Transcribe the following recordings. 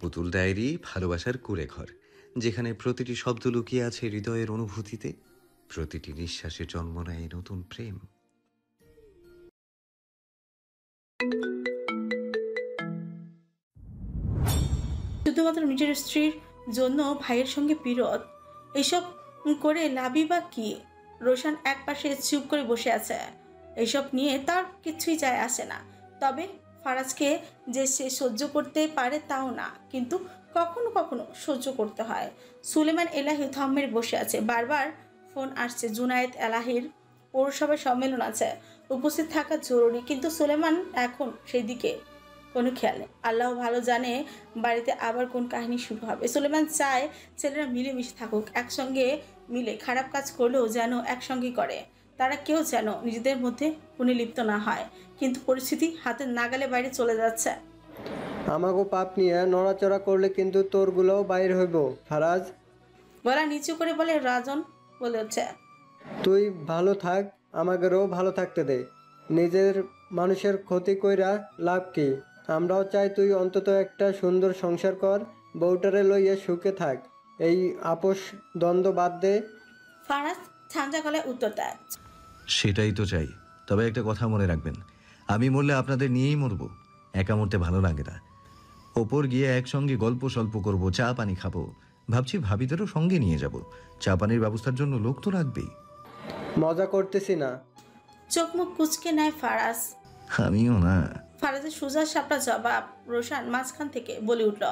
পুতুল ডায়েরি ভালোবাসার কুঁড়েঘর, যেখানে প্রতিটি শব্দ লুকিয়ে আছে হৃদয়ের অনুভূতিতে, প্রতিটি নিঃশ্বাসে জন্ম নেয় নতুন প্রেম। শুধুমাত্র নিজের স্ত্রীর জন্য ভাইয়ের সঙ্গে বিরোধ, এসব করে লাভই বা কি? রোশান এক পাশে চুপ করে বসে আছে। এসব নিয়ে তার কিছুই যায় আসে না। তবে ফারাজকে যে সে সহ্য করতে পারে তাও না, কিন্তু কখনো কখনো সহ্য করতে হয়। সুলেমান এলাহি থম মেরে বসে আছে। বারবার ফোন আসছে। জুনায়েদ এলাহির পৌরসভার সম্মেলন আছে, উপস্থিত থাকা জরুরি, কিন্তু সুলেমান এখন সেই দিকে কোনো খেয়াল নেই। আল্লাহ ভালো জানে বাড়িতে আবার কোন কাহিনী শুরু হবে। সুলেমান চায় ছেলেরা মিলেমিশে থাকুক, একসঙ্গে মিলে খারাপ কাজ করলেও যেন একসঙ্গে করে। তারা কেউ যেন নিজেদের মধ্যে খুনে লিপ্ত না হয়। কিন্তু পরিস্থিতি হাতের নাগালে বাইরে চলে যাচ্ছে। আমাগো পাপ নিয়ে নড়াচড়া করলে কিন্তু তোরগুলোও বাইর হইব ফারাজ। গলা নিচু করে বলে রাজন। বলেছে, তুই ভালো থাক, আমাদেরও ভালো থাকতে দে। নিজের মানুষের ক্ষতি কইরা লাভ কি? আমরাও চাই তুই অন্তত একটা সুন্দর সংসার কর, বউটারে লইয়া সুখে থাক। এই আপোষ দ্বন্দ্ব বাদ দে। ফারাজ ঠান্ডা গলায় উত্তর দেয়, সেটাই তো চাই। তবে একটা কথা মনে রাখবেন, আমি মরলে আপনাদের নিয়েই মরবো। একা মরতে ভালো লাগে না। ওপর গিয়ে একসঙ্গে গল্প সল্প করবো, চা পানি খাবো। ভাবছি ভাবিদেরও সঙ্গে নিয়ে যাব। চা পানির ব্যবস্থার জন্য লোক তো লাগবেই। মজা করতেছি না। চোখ মুখ কুচকে নেয় ফারাজ। আমিও না। ফারাজের সোজা সাপটা জবাব। রোশান মাঝখান থেকে বলে উঠল,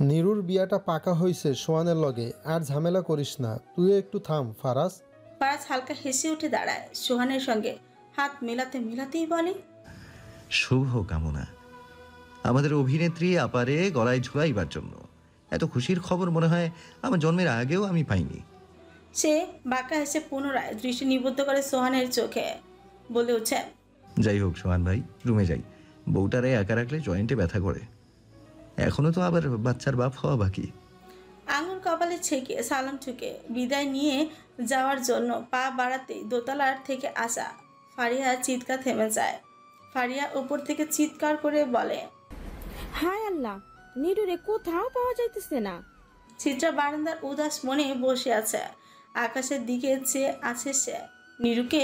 নীরুর বিয়াটা পাকা হইছে সোয়ানের লগে, আর ঝামেলা করিস না। তুই একটু থাম ফারাজ। ফারাজ হালকা হেসে উঠে দাঁড়ায়। সোহানের সঙ্গে হাত মেলাতে মেলাতেই বলে, শুভ কামনা আমাদের অভিনেত্রী আপারে গলায় ঝুলাইবার জন্য। এত খুশির খবর মনে হয় আমার জন্মের আগেও আমি পাইনি। সে বাঁকা হেসে পুনরায় দৃষ্টি নিবদ্ধ করে সোহানের চোখে, বলে উঠছে, যাই হোক সোহান ভাই, রুমে যাই। বউটারে একা রাখলে জয়েন্টে ব্যথা করে। এখনো তো আবার বাচ্চার বাপ হওয়া বাকি। আঙুল কপালে ছেঁকে সালাম ঠুকে বিদায় নিয়ে যাওয়ার জন্য পা বাড়াতেই দোতলার থেকে আসা ফারিয়া চিৎকার থেমে যায়। ফারিয়া উপর থেকে চিৎকার করে বলে, হায় আল্লাহ, নিরুরে কোথাও পাওয়া যাইতেছে না। চিত্রা বারান্দার উদাস মনে বসে আছে। আকাশের দিকে চেয়ে আছে সে। নীরুকে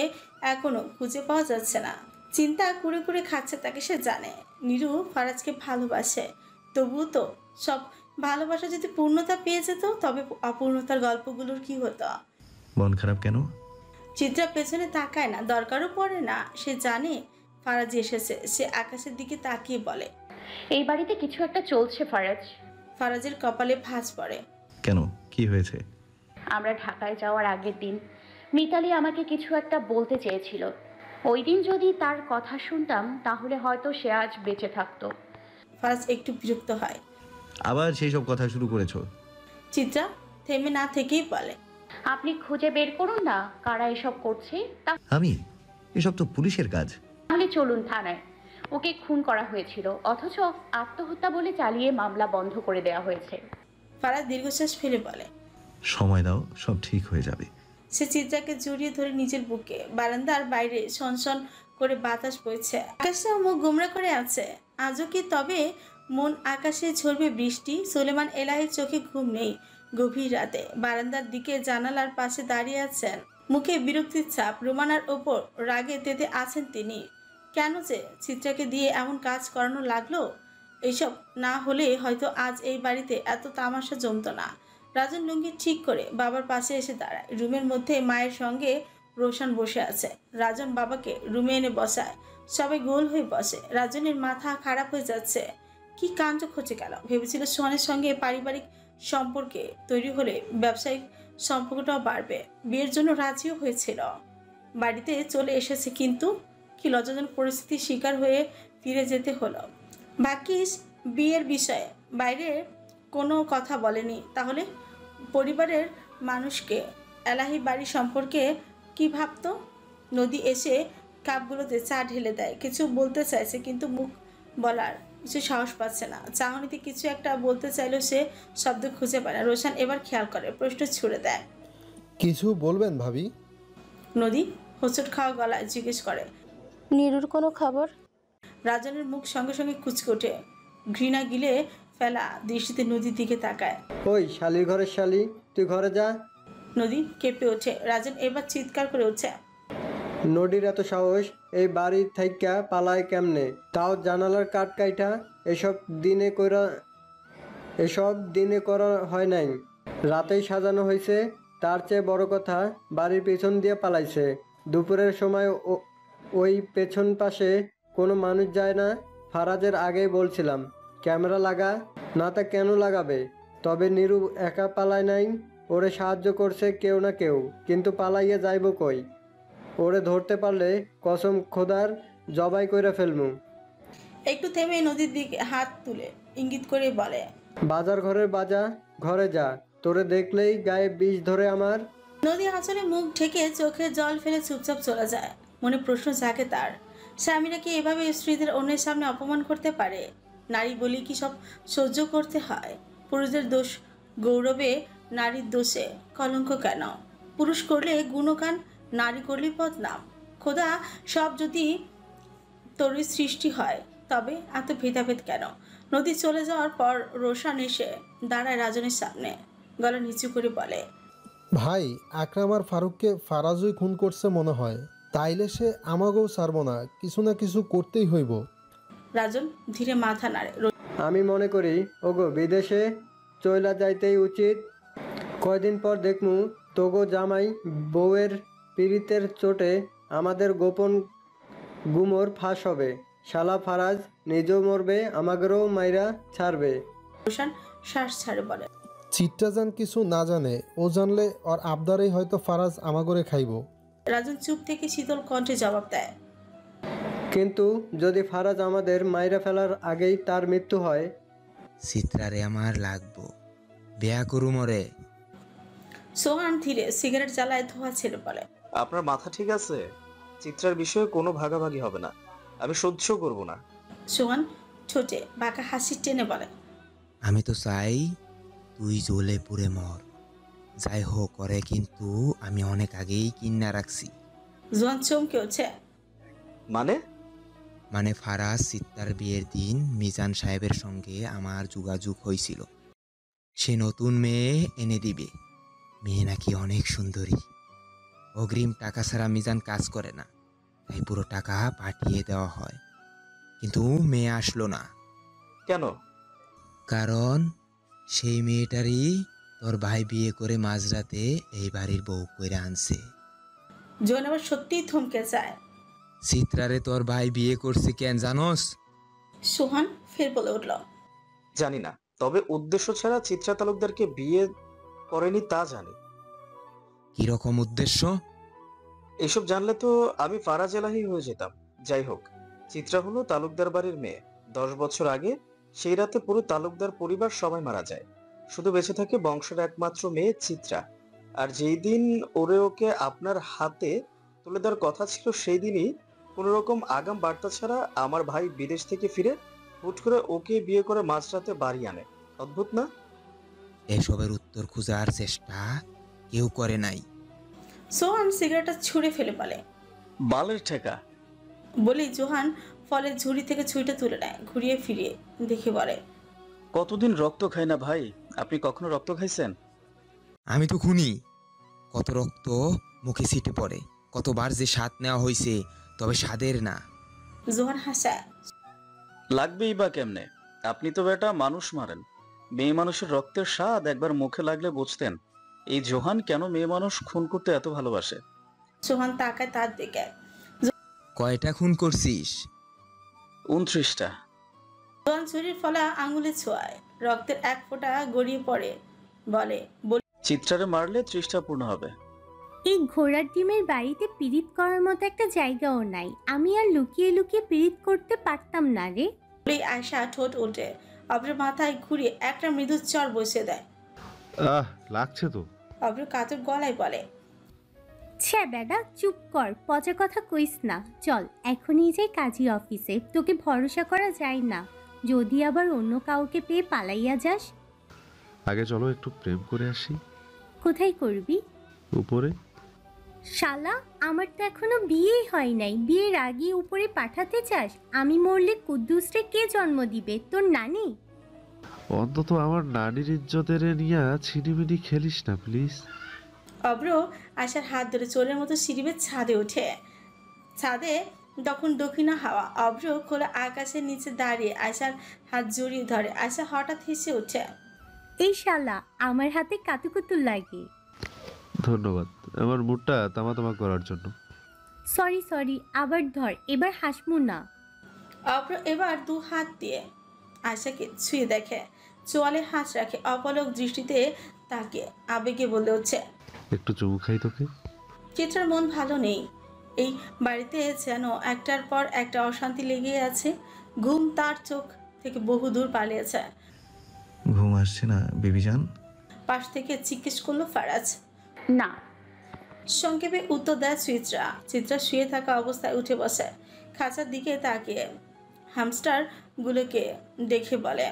এখনো খুঁজে পাওয়া যাচ্ছে না। চিন্তা করে করে খাচ্ছে তাকে। সে জানে নীরু ফারাজকে ভালোবাসে, তবুও তো সব ভালোবাসা যদি পূর্ণতা পেয়ে যেত, তবে অপূর্ণতার গল্পগুলোর কি হতো? মন খারাপ কেন? চিত্রা পেছনে তাকায় না, দরকারও পড়ে না। সে জানে ফারাজ এসেছে। সে আকাশের দিকে তাকিয়ে বলে, এই বাড়িতে কিছু একটা চলছে ফারাজ। ফারাজের কপালে ভাঁজ পড়ে। কেন, কি হয়েছে? আমরা ঢাকায় যাওয়ার আগের দিন মিতালি আমাকে কিছু একটা বলতে চেয়েছিল। ওই দিন যদি তার কথা শুনতাম তাহলে হয়তো সে আজ বেঁচে থাকতো। ফারাজ একটু বিরক্ত হয়। আবার সেই সব কথা শুরু করেছো? চিত্রা থেমে না থেকেই বলে, আপনি খুঁজে বের করুন না কারা এসব করছে। আমি? এসব তো পুলিশের কাজ। তাহলে চলুন থানায়। ওকে খুন করা হয়েছিল, অথচ আত্মহত্যা বলে চালিয়ে মামলা বন্ধ করে দেওয়া হয়েছে। ফারাজ দীর্ঘশ্বাস ফেলে বলে, সময় দাও, সব ঠিক হয়ে যাবে। সে চিত্রাকে জড়িয়ে ধরে নিজের বুকে। বারান্দার বাইরে সনসন করে বাতাস বইছে। আকাশটা মুখ গোমরা করে আছে। আজও কি তবে মন আকাশে ঝরবে বৃষ্টি? সুলেমান এলাহির চোখে ঘুম নেই গভীর রাতে। বারান্দার দিকে জানালার পাশে দাঁড়িয়ে আছেন, মুখে বিরক্তির ছাপ। রুমানার ওপর রাগে তেতে আছেন তিনি। কেন যে চিত্রাকে দিয়ে এমন কাজ করানো লাগলো? এইসব না হলে হয়তো আজ এই বাড়িতে এত তামাশা জমতো না। রাজন লুঙ্গি ঠিক করে বাবার পাশে এসে দাঁড়ায়। রুমের মধ্যে মায়ের সঙ্গে রোশান বসে আছে। রাজন বাবাকে রুমে এনে বসায়। সবাই গোল হয়ে বসে। রাজনের মাথা খারাপ হয়ে যাচ্ছে। কি কাণ্ড ঘটে গেল? ভেবেছিল সোহানের সঙ্গে পারিবারিক সম্পর্কে তৈরি হলে ব্যবসায়িক সম্পর্কটাও বাড়বে। বিয়ের জন্য রাজিও হয়েছিল, বাড়িতে চলে এসেছে, কিন্তু কি লজ্জাজনক পরিস্থিতির শিকার হয়ে ফিরে যেতে হলো। ভাগ্যিস বিয়ের বিষয়ে বাইরে কোনো কথা বলেনি, তাহলে পরিবারের মানুষকে এলাহি বাড়ি সম্পর্কে কি ভাবতো? নদী এসে কাপগুলোতে চা ঢেলে দেয়। কিছু বলতে চাইছে, কিন্তু মুখ বলার কিছু সাহস পাচ্ছে না। চাহনিতে কিছু একটা বলতে চাইলেও সে শব্দ খুঁজে পায় না। রোশান এবার খেয়াল করে, প্রশ্ন ছুড়ে দেয়, কিছু বলবেন ভাবি? নদী হোঁচট খাওয়া গলায় জিজ্ঞেস করে, নীরুর কোনো খবর? রাজনের মুখ সঙ্গে সঙ্গে কুচকে ওঠে। ঘৃণা গিলে ফেলা দৃষ্টিতে নদীর দিকে তাকায়। ওই শালির ঘরের শালি, তুই ঘরে যা। নদী কেঁপে ওঠে। রাজন এবার চিৎকার করে ওঠে। নদীর এত সাহস, এই বাড়ি থাইকা পালায় কেমনে? তাও জানালার কাঠ কাইটা। এসব দিনে করা হয় নাই, রাতেই সাজানো হয়েছে। তার চেয়ে বড় কথা, বাড়ির পেছন দিয়ে পালাইছে। দুপুরের সময় ওই পেছন পাশে কোনো মানুষ যায় না। ফারাজের আগেই বলছিলাম ক্যামেরা লাগা, না তা কেন লাগাবে? তবে নিরু একা পালায় নাই, ওরে সাহায্য করছে কেউ না কেউ। কিন্তু পালাইয়া যাইব কই? ওরে ধরতে পারলে কসম খোদার জবাই কইরা ফেলমু। একটু থেমে নদীর দিকে হাত তুলে ইঙ্গিত করে বলে, বাজার ঘরের বাজা, ঘরে যা। তোরে দেখলেই গায়ে বিষ ধরে আমার। নদী আঁচলে মুখ ঢেকে চোখে জল ফেলে চুপচাপ চলে যায়। মনে প্রশ্ন জাগে তার, স্বামীরা কি এভাবে স্ত্রীদের অন্যের সামনে অপমান করতে পারে? নারী বলি কি সব সহ্য করতে হয়? পুরুষদের দোষ গৌরবে, নারীর দোষে কলঙ্ক কেন? পুরুষ করলে গুণগান, নারী করলে বদনাম। খোদা, সব যদি তোরই সৃষ্টি হয় তবে এত ভেদাভেদ কেন? নদী চলে যাওয়ার পর রোশান এসে দাঁড়ায় রাজনের সামনে, গলা নিচু করে বলে, ভাই, আকরাম আর ফারুককে ফারাজই খুন করছে মনে হয়। তাইলে সে আমাকেও ছাড়ব না, কিছু না কিছু করতেই হইব। রাজন ধীরে মাথা নাড়ে। আমি মনে করি ওগো বিদেশে চইলা যাইতেই উচিত। কয়দিন পর দেখমু তোগো জামাই বউয়ের পীড়িতের চোটে আমাদের গোপন গুমর ফাঁস হবে। শালা ফারাজ নিজেও মরবে, আমাদেরও মাইরা ছাড়বে। রোশান শ্বাস ছাড়ে বলে, চিট্টাজান কিছু না জানে, ও জানলে ওর আবদারেই হয়তো ফারাজ আমাগরে খাইব। রাজন চুপ থেকে শীতল কণ্ঠে জবাব দেয়, কিন্তু যদি ফারাজ আমাদের মাইরা ফেলার আগেই তার মৃত্যু হয়? চিত্রারে আমার লাগবো, বেয়া করু মরে। সোহান ধীরে সিগারেট জ্বালায় ধোয়া ছেড়ে বলে, আপনার মাথা ঠিক আছে? চিত্রার বিষয়ে কোনো ভাগাভাগি হবে না, আমি সহ্য করব না। সোহান ঠোঁটে বাঁকা হাসি টেনে বলে, আমি তো চাই তুই জ্বলে পুড়ে মর, যাই হোক করে, কিন্তু আমি অনেক আগেই কিন্না রাখছি। জোয়ান চমকে ওঠে। মানে ফারাজ চিত্তার বিয়ের দিন মিজান সাহেবের সঙ্গে আমার যোগাযোগ হয়েছিল, সে নতুন মেয়ে এনে দিবে। মেয়ে নাকি অনেক সুন্দরী। অগ্রিম টাকা ছাড়া মিজান কাজ করে না, তাই পুরো টাকা পাঠিয়ে দেওয়া হয়। কিন্তু মেয়ে আসলো না। কেন? কারণ সেই মেয়েটারই তোর ভাই বিয়ে করে মাঝরাতে এই বাড়ির বউ করে আনছে। জোয়ান আবার সত্যিই থমকে যায়। চিত্রারে তোর ভাই বিয়ে করছে কেন জানোস? সোহান ফের বলে উঠল, জানি না, তবে উদ্দেশ্য ছাড়া চিত্রা তালুকদারকে বিয়ে করেনি তা জানি। কিরকম উদ্দেশ্য? এসব জানলে তো আমি ফারাজ এলাহি হয়ে যেতাম। যাই হোক, চিত্রা হলো তালুকদার বাড়ির মেয়ে। 10 বছর আগে সেই রাতে পুরো তালুকদার পরিবার সবাই মারা যায়, শুধু বেঁচে থাকে বংশের একমাত্র মেয়ে চিত্রা। আর যেই দিন ওকে আপনার হাতে তুলে দেওয়ার কথা ছিল, সেই দিনই কোন রকম আগাম বার্তা ছাড়া আমার ভাই বিদেশ থেকে ফিরে হুট করে ওকে বিয়ে করে মাঝরাতে বাড়ি আনে। অদ্ভুত না? এসবের উত্তর খোঁজার চেষ্টা কেউ করে নাই। সোহান সিগারেটটা ছুঁড়ে ফেলে বলে, বালের ঠেকা। বলেই জোহান ফলের ঝুড়ি থেকে ছুরিটা তুলে নেয়, ঘুরিয়ে ফিরিয়ে দেখে বলে, কতদিন রক্ত খায় না ভাই? আপনি কখনো রক্ত খাইছেন? আমি তো খুনি। কত রক্ত মুখে ছিটে পড়ে, কতবার যে স্বাদ নেওয়া হয়েছে, তবে স্বাদের না। জোহান হাসায়, লাগবেই বা কেমনে? আপনি তো বেটা মানুষ মারেন। মেয়ে মানুষের রক্তের স্বাদ একবার মুখে লাগলে বুঝতেন এই জোহান কেন মেয়ে মানুষ খুন করতে এত ভালোবাসে। সোহান তাকায় তার দিকে। কয়টা খুন করছিস? 29টা। জোহান ছুরির ফলা আঙুলে ছোঁয়ায়, রক্তের এক ফোঁটা গড়িয়ে পড়ে, বলে, চিত্রারে মারলে 30টা পূর্ণ হবে। এই ঘোড়ার ডিমের বাড়িতে পীড়িত করার মতো একটা জায়গাও নাই। আমি আর লুকিয়ে লুকিয়ে পীড়িত করতে পারতাম না রে। বলেই আয়শা ঠোঁট উল্টে অব্রের মাথায় ঘুরিয়ে একটা মৃদু চর বসিয়ে দেয়। লাগছে তো। অব্র কাতর গলায় বলে, ছ্যা বেটা, চুপ কর, পচা কথা কইস না। চল এখনই যাই কাজী অফিসে, তোকে ভরসা করা যায় না, যদি আবার অন্য কাউকে পেয়ে পালাইয়া যাস। আগে চলো একটু প্রেম করে আসি। কোথায় করবি? উপরে। শালা, আমার তো এখনো বিয়েই হয় নাই, বিয়ের আগে উপরে পাঠাতে চাস? আমি মরলে কুদ্দুসরে কে জন্ম দিবে? তোর নানি? অন্তত আমার নানির ইজ্জতের নিয়ে ছিনিমিনি খেলিস না প্লিজ। অব্র আশার হাত ধরে চোরের মতো সিঁড়িবের ছাদে ওঠে। ছাদে তখন দক্ষিণা হাওয়া। অব্র খোলা আকাশের নিচে দাঁড়িয়ে আয়শার হাত জড়িয়ে ধরে। আয়শা হঠাৎ হেসে ওঠে। এই শালা আমার হাতে কাতুকুতু লাগে। ধন্যবাদ আমার মুডটা তামা করার জন্য। সরি আবার ধর, এবার হাসমু না। অব্র এবার দু হাত দিয়ে আয়শাকে ছুঁয়ে দেখে, চোয়ালে হাত রাখে, অপলক দৃষ্টিতে তাকে আবেগে বলে উঠছে, একটু চুমু খাই তোকে। চিত্রার মন ভালো নেই। এই বাড়িতে যেন একটার পর একটা অশান্তি লেগে আছে। ঘুম তার চোখ থেকে বহু দূর পালিয়েছে। ঘুম আসছে না বেবিজান? পাশ থেকে জিজ্ঞেস করলো ফারাজ। না। সংক্ষেপে উত্তর দেয় চিত্রা। চিত্রা শুয়ে থাকা অবস্থায় উঠে বসে, খাঁচার দিকে তাকিয়ে হ্যামস্টার গুলোকে দেখে বলে,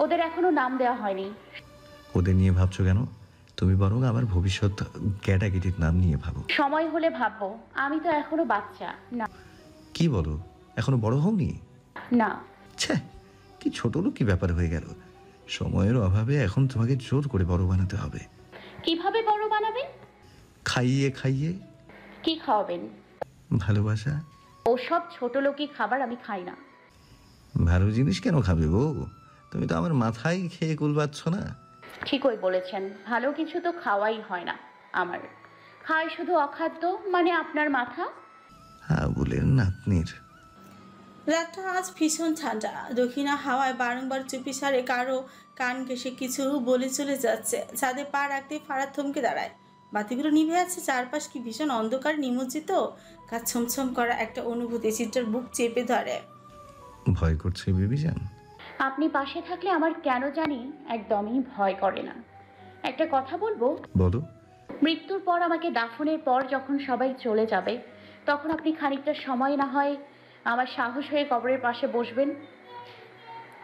ওদের এখনো নাম দেওয়া হয়নি। ওদের নিয়ে ভাবছো কেন? তুমি বরং আমার ভবিষ্যৎ ক্যাটাগরির নাম নিয়ে ভাবো। সময় হলে ভাববো। আমি তো এখনো বাচ্চা। না। কি বলো, এখনো বড় হওনি? না। ছ্যা, কি ছোট লোক কি ব্যাপার হয়ে গেল। সময়ের অভাবে এখন তোমাকে জোর করে বড় বানাতে হবে। কিভাবে বড় বানাবেন? খাইয়ে খাইয়ে। কি খাওয়াবেন? ভালোবাসা। ওসব ছোট লোকই খাবার আমি খাই না। ভালো জিনিস কেন খাবে বউ? তুমি তো আমার মাথায় খেয়ে কুলবাচ্ছ না। ঠিকই বলেছেন, ভালো কিছু তো খাওয়াই হয় না আমার। খাই শুধু অখাদ্য, মানে আপনার মাথা। হ্যাঁ বলেন নাতনির। রাতটা আজ ভীষণ ঠান্ডা। দক্ষিণা হাওয়ায় বারংবার চুপি সারে কারো কান ঘেঁষে কিছু বলে চলে যাচ্ছে। ছাদে পা রাখতে ফারাদ থমকে দাঁড়ায়। বাতিগুলো নিভে আছে, চারপাশ কি ভীষণ অন্ধকার নিমজ্জিত। কাজ ছমছম করা একটা অনুভূতি চিত্রার বুক চেপে ধরে। ভয় করছে বেবিজান? আপনি পাশে থাকলে আমার কেন জানি একদমই ভয় করে না। একটা কথা বলবো? বলো। মৃত্যুর পর আমাকে দাফনের পর যখন সবাই চলে যাবে, তখন আপনি খানিকটা সময় না হয় আমার সাহস হয়ে কবরের পাশে বসবেন।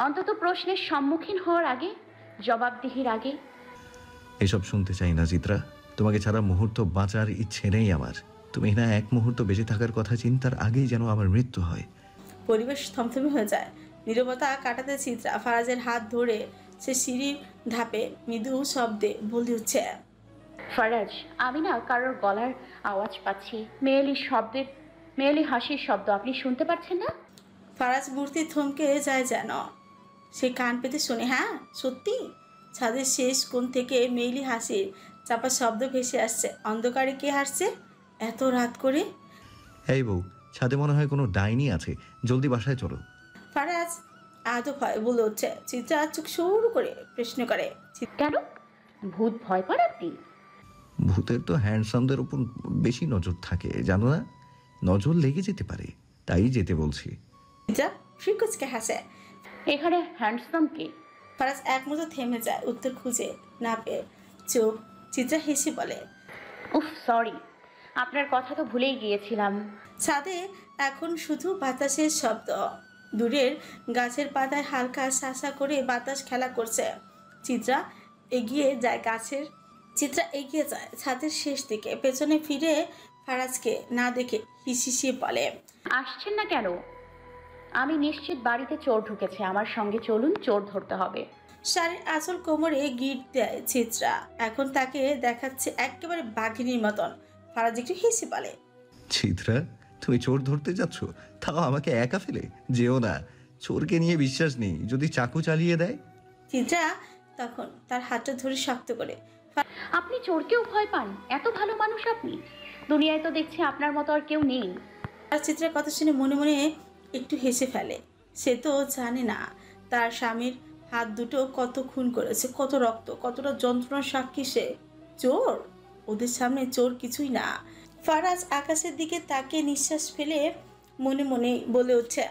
অন্তত প্রশ্নের সম্মুখীন হওয়ার আগে, জবাবদিহির আগে। এসব শুনতে চাই না চিত্রা। তোমাকে ছাড়া মুহূর্ত বাঁচার ইচ্ছে নেই আমার। তুমি না এক মুহূর্ত বেঁচে থাকার কথা চিন্তার আগেই যেন আমার মৃত্যু হয়। পরিবেশ থমথমে হয়ে যায়। নীরবতা কাটাতে চিত্রা ফারাজের হাত ধরে সে সিঁড়ির ধাপে মৃদু শব্দে বলে উঠছে, ফারাজ, আমি না কারোর গলার আওয়াজ পাচ্ছি, মেয়েলি হাসির শব্দ। আপনি শুনতে পাচ্ছেন না? ফারাজ মূর্তি থমকে যায় যেন। সে কান পেতে শোনে, হ্যাঁ সত্যি। ছাদের শেষ কোণ থেকে মেইলি হাসির চাপা শব্দ ভেসে আসছে। অন্ধকারে কে হাসছে এত রাত করে? এই বউ, ছাদে মনে হয় কোনো ডাইনি আছে, জলদি বাসায় চলো। ফারাজ আদো ভয় বলে উঠছে। চিত্রা চোখ সরু করে প্রশ্ন করে, কেন? ভূত ভয় পান আপনি? ভূতের তো হ্যান্ডসামদের উপর বেশি নজর থাকে জানো না? নজর লেগে যেতে পারে, তাই যেতে বলছি। চিত্রা ফ্রিকুচকে হাসে। এখানে হ্যান্ডসাম কে? ফারাজ এক মুহূর্ত থেমে যায়, উত্তর খুঁজে না পেয়ে চোখ। চিত্রা হেসে বলে, উফ সরি, আপনার কথা তো ভুলেই গিয়েছিলাম। ছাদে এখন শুধু বাতাসের শব্দ। দূরের গাছের পাতায় হালকা শাসা করে বাতাস খেলা করছে। চিত্রা এগিয়ে যায় ছাদের শেষ দিকে। পেছনে ফিরে ফারাজকে না দেখে হিসিয়ে বলে, আসছেন না কেন? আমি নিশ্চিত বাড়িতে চোর ঢুকেছে। আমার সঙ্গে চলুন, চোর ধরতে হবে। শাড়ির আঁচল কোমরে গিট দেয় চিত্রা। এখন তাকে দেখাচ্ছে একেবারে বাঘিনীর মতন। ফারাজ একটু হেসে বলে, চিত্রা তুমি চোর ধরতে যাচ্ছ, তাও আমাকে একা ফেলে? যেও না, চোরকে নিয়ে বিশ্বাস নেই, যদি চাকু চালিয়ে দেয়। চিত্রা তখন তার হাতটা ধরে শক্ত করে, আপনি চোরকেও ভয় পান? এত ভালো মানুষ আপনি। দুনিয়ায় তো দেখছি আপনার মতো আর কেউ নেই। আর চিত্রার কথা শুনে মনে মনে একটু হেসে ফেলে। সে তো জানে না তার স্বামীর হাত দুটো কত খুন করেছে, কত রক্ত, কতটা যন্ত্রণার সাক্ষী সে। চোর ওদের সামনে চোর কিছুই না। ফারাজ আকাশের দিকে তাকিয়ে নিঃশ্বাস ফেলে মনে মনে বলে উঠছে,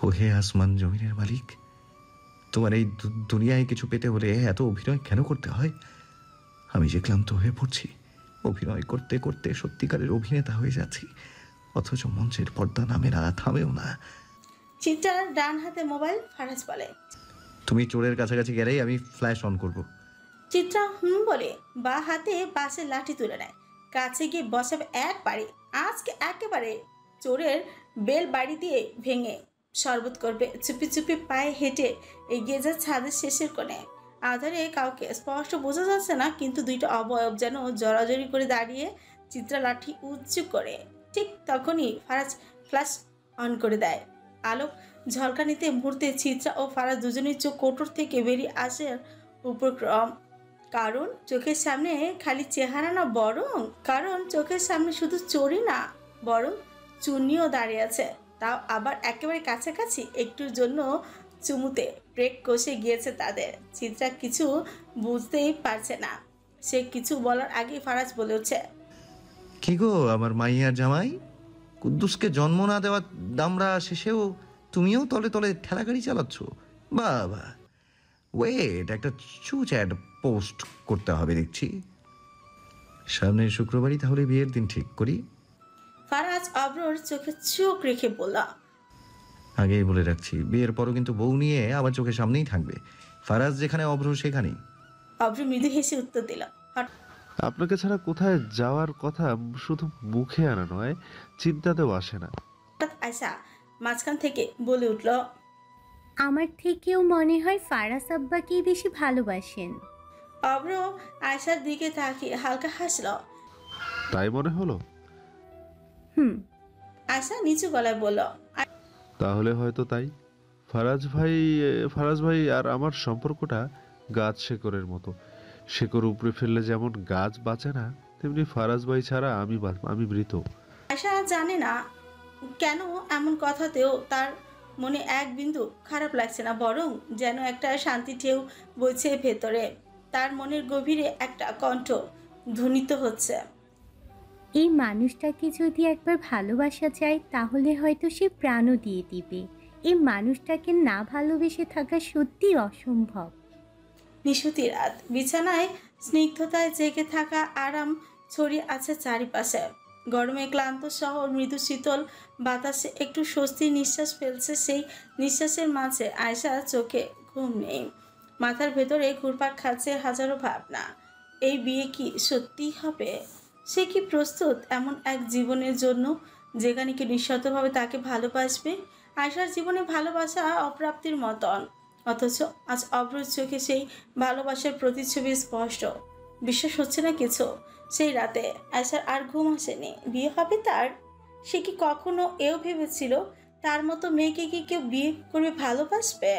ও হে আসমান জমিনের মালিক, তোমার এই দুনিয়ায় কিছু পেতে হলে এত অভিনয় কেন করতে হয়? আমি যে ক্লান্ত হয়ে পড়ছি, অভিনয় করতে করতে সত্যিকারের অভিনেতা হয়ে যাচ্ছি, অথচ মঞ্চের পর্দা নামে না, থামেও না। চিত্রার ডান হাতে মোবাইল। ফারাজ বলে, তুমি চোরের কাছাকাছি গেলেই আমি ফ্ল্যাশ অন করব। চিত্রা বলে বা হাতে বাসের লাঠি তুলে নেয়। কাছে গিয়ে বসাবে এক বাড়ি। আজকে একেবারে চোরের বেল বাড়ি দিয়ে ভেঙে শরবত করবে। চুপি চুপি পায়ে হেঁটে এগিয়ে যায় ছাদের শেষের কোণে। আধারে কাউকে স্পষ্ট বোঝা যাচ্ছে না, কিন্তু দুইটা অবয়ব যেন জড়াজড়ি করে দাঁড়িয়ে। চিত্রা লাঠি উঁচু করে। ঠিক তখনই ফারাজ ফ্ল্যাশ অন করে দেয়। আলোক ঝলকানিতে মুহূর্তে চিত্রা ও ফারাজ দুজনের চোখ কোটর থেকে বেরিয়ে আসার উপক্রম। কারণ চোখের সামনে খালি চেহারা না, কারণ চোখের সামনে শুধু চোরই না, বরং চুন্নিও দাঁড়িয়ে আছে, তাও আবার একেবারে কাছাকাছি। একটুর জন্য চুমুতে ব্রেক কষে গিয়েছে তাদের। চিত্রা কিছু বুঝতেই পারছে না। সে কিছু বলার আগেই ফারাজ বলে উঠছে, কি গো আমার মাইয়ার জামাই, কুদ্দুসকে জন্ম না দেওয়া দামড়া শেষেও তুমিও তলে তলে ঠেলা গাড়ি চালাচ্ছ। বাবা, ওয়েট, একটা চুচ্যাট পোস্ট করতে হবে দেখছি। সামনের শুক্রবারই তাহলে বিয়ের দিন ঠিক করি। ফারাজ অব্রর চোখে চোখ রেখে বলল, আগেই বলে রাখছি, বিয়ের পরও কিন্তু বউ নিয়ে আবার চোখের সামনেই থাকবে। ফারাজ যেখানে অভ্র সেখানেই। অব্র মৃদু হেসে উত্তর দিল। আপনাকে ছাড়া কোথায় যাওয়ার কথা শুধু মুখে আনা নয়, চিন্তাতেও আসে না। হঠাৎ আয়শা মাঝখান থেকে বলে উঠল, আমার থেকেও মনে হয় ফারাজ আব্বাকেই বেশি ভালোবাসেন। অব্র আয়শার দিকে তাকিয়ে হালকা হাসল। তাই মনে হলো? হুম। আয়শা নিচু গলায় বলল, তাহলে হয়তো তাই। ফারাজ ভাই আর আমার সম্পর্কটা গাছ শেকড়ের মতো। শেকড় উপড়ে ফেললে যেমন গাছ বাঁচে না, তেমনি ফারাজ ভাই ছাড়া আমি মৃত। আয়শা জানে না কেন এমন কথাতেও তার মনে এক বিন্দু খারাপ লাগছে না, বরং যেন একটা শান্তি ঢেউ বইছে ভেতরে। তার মনের গভীরে একটা কণ্ঠ ধ্বনিত হচ্ছে, এই মানুষটাকে যদি একবার ভালোবাসা যায় তাহলে হয়তো সে প্রাণও দিয়ে দিবে। এই মানুষটাকে না ভালোবেসে থাকা সত্যি অসম্ভব। নিশুতি রাত, বিছানায় স্নিগ্ধতায় জেগে থাকা আরাম ছড়িয়ে আছে চারিপাশে। গরমে ক্লান্ত শহর মৃদু শীতল বাতাসে একটু স্বস্তির নিঃশ্বাস ফেলছে। সেই নিঃশ্বাসের মাঝে আয়শার চোখে ঘুম নেই। মাথার ভেতরে ঘুরপাক খাচ্ছে হাজারো ভাবনা। এই বিয়ে কি সত্যিই হবে? সে কি প্রস্তুত এমন এক জীবনের জন্য যেখানে কি নিঃশর্তভাবে তাকে ভালোবাসবে? আয়শার জীবনে ভালোবাসা অপ্রাপ্তির মতন, অথচ আজ অব্রর চোখে সেই ভালোবাসার প্রতিচ্ছবি স্পষ্ট। বিশ্বাস হচ্ছে না কিছু। সেই রাতে আয়শার আর ঘুম আসেনি। বিয়ে হবে তার? সে কি কখনো এও ভেবেছিল তার মতো মেয়েকে কি কেউ বিয়ে করবে, ভালোবাসবে?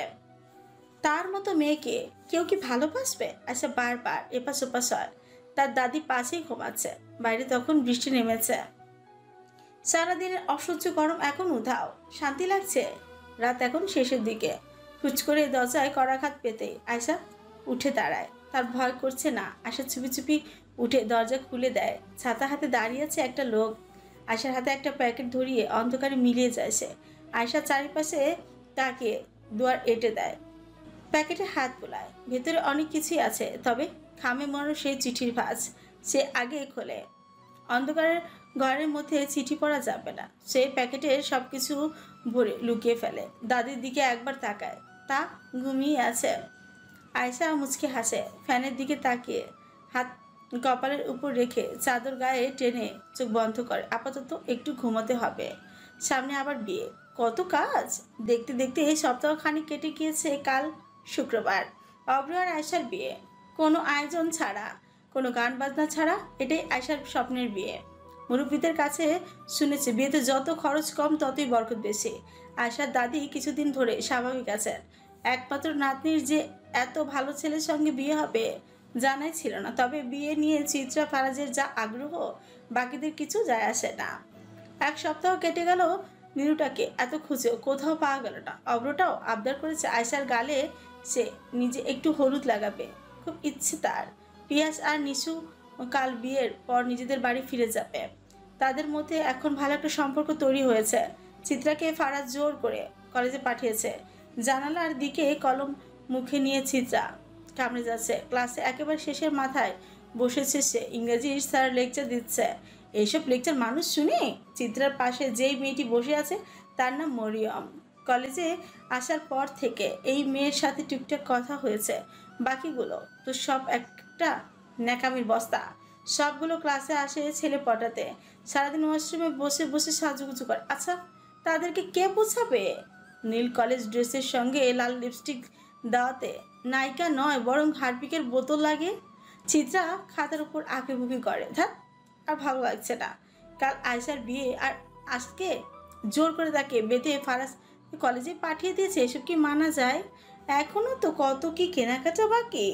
তার মতো মেয়েকে কেউ কি ভালোবাসবে? আয়শা বারবার এপাশ ওপাশ হয়। তার দাদি পাশেই ঘুমাচ্ছে। বাইরে তখন বৃষ্টি নেমেছে। সারাদিনের অসহ্য গরম এখন উধাও। শান্তি লাগছে। রাত এখন শেষের দিকে। হুচ করে দরজায় করাঘাত পেতেই আয়শা উঠে দাঁড়ায়। তার ভয় করছে না। আয়শা চুপি চুপি উঠে দরজা খুলে দেয়। ছাতা হাতে দাঁড়িয়ে আছে একটা লোক। আয়শার হাতে একটা প্যাকেট ধরিয়ে অন্ধকারে মিলিয়ে যায় সে। আয়শা চারিপাশে তাকিয়ে দুয়ার এঁটে দেয়। প্যাকেটে হাত বোলায়। ভেতরে অনেক কিছুই আছে, তবে খামে মরানো সেই চিঠির ভাঁজ সে আগে খোলে। অন্ধকারের ঘরের মধ্যে চিঠি পড়া যাবে না। সে প্যাকেটের সব কিছু ভরে লুকিয়ে ফেলে। দাদির দিকে একবার তাকায়, তা ঘুমিয়ে আছে। আয়শা মুচকে হাসে। ফ্যানের দিকে তাকিয়ে হাত কপালের উপর রেখে চাদর গায়ে টেনে চোখ বন্ধ করে। আপাতত একটু ঘুমাতে হবে, সামনে আবার বিয়ে। কত কাজ! দেখতে দেখতে এই সপ্তাহ খানিক কেটে গিয়েছে। কাল শুক্রবার, অব্র আর আয়শার বিয়ে। কোনো আয়োজন ছাড়া, কোনো গান বাজনা ছাড়া। এটাই আয়শার স্বপ্নের বিয়ে। মুরব্বীদের কাছে শুনেছে বিয়েতে যত খরচ কম ততই বরকত বেশি। আয়শার দাদি কিছুদিন ধরে স্বাভাবিক আছেন। একমাত্র নাতনির যে এত ভালো ছেলের সঙ্গে বিয়ে হবে জানাই ছিল না। তবে বিয়ে নিয়ে চিত্রা ফারাজের যা আগ্রহ, বাকিদের কিছু যায় আসে না। এক সপ্তাহ কেটে গেল। নীরুটাকে এত খুঁজেও কোথাও পাওয়া গেল না। অব্রটাও আবদার করেছে আয়শার গালে সে নিজে একটু হলুদ লাগাবে। খুব ইচ্ছে তার। পিয়াস আর নিশু কাল বিয়ের পর নিজেদের বাড়ি ফিরে যাবে। তাদের মধ্যে এখন ভালো একটা সম্পর্ক তৈরি হয়েছে। চিত্রাকে ফারাজ জোর করে কলেজে পাঠিয়েছে। জানালার দিকে কলম মুখে নিয়ে চিত্রা কামড়ে যাচ্ছে। ক্লাসে একেবারে শেষের মাথায় বসেছে সে। ইংরেজির স্যার লেকচার দিচ্ছে। এইসব লেকচার মানুষ শুনে? চিত্রার পাশে যেই মেয়েটি বসে আছে তার নাম মরিয়ম। কলেজে আসার পর থেকে এই মেয়ের সাথে টুকটাক কথা হয়েছে। বাকিগুলো তো সব একটা ন্যাকামির বস্তা। সবগুলো ক্লাসে আসে ছেলে পটাতে। সারাদিন ওয়াশরুমে বসে বসে সাজুগুজু করে। আচ্ছা, তাদেরকে কে বোঝাবে? নীল কলেজ ড্রেসের সঙ্গে লাল লিপস্টিক দেওয়াতে নায়িকা নয় বরং হারপিকের বোতল লাগে। চিত্রা খাতার উপর আঁকিবুকি করে, ধ্যাত আর ভালো লাগছে না। কাল আয়সার বিয়ে আর আজকে জোর করে তাকে বেঁধে ফারাজ কলেজে পাঠিয়ে দিয়েছে, এসব কি মানা যায়? এখনো তো কত কি কেনাকাটা বাকি।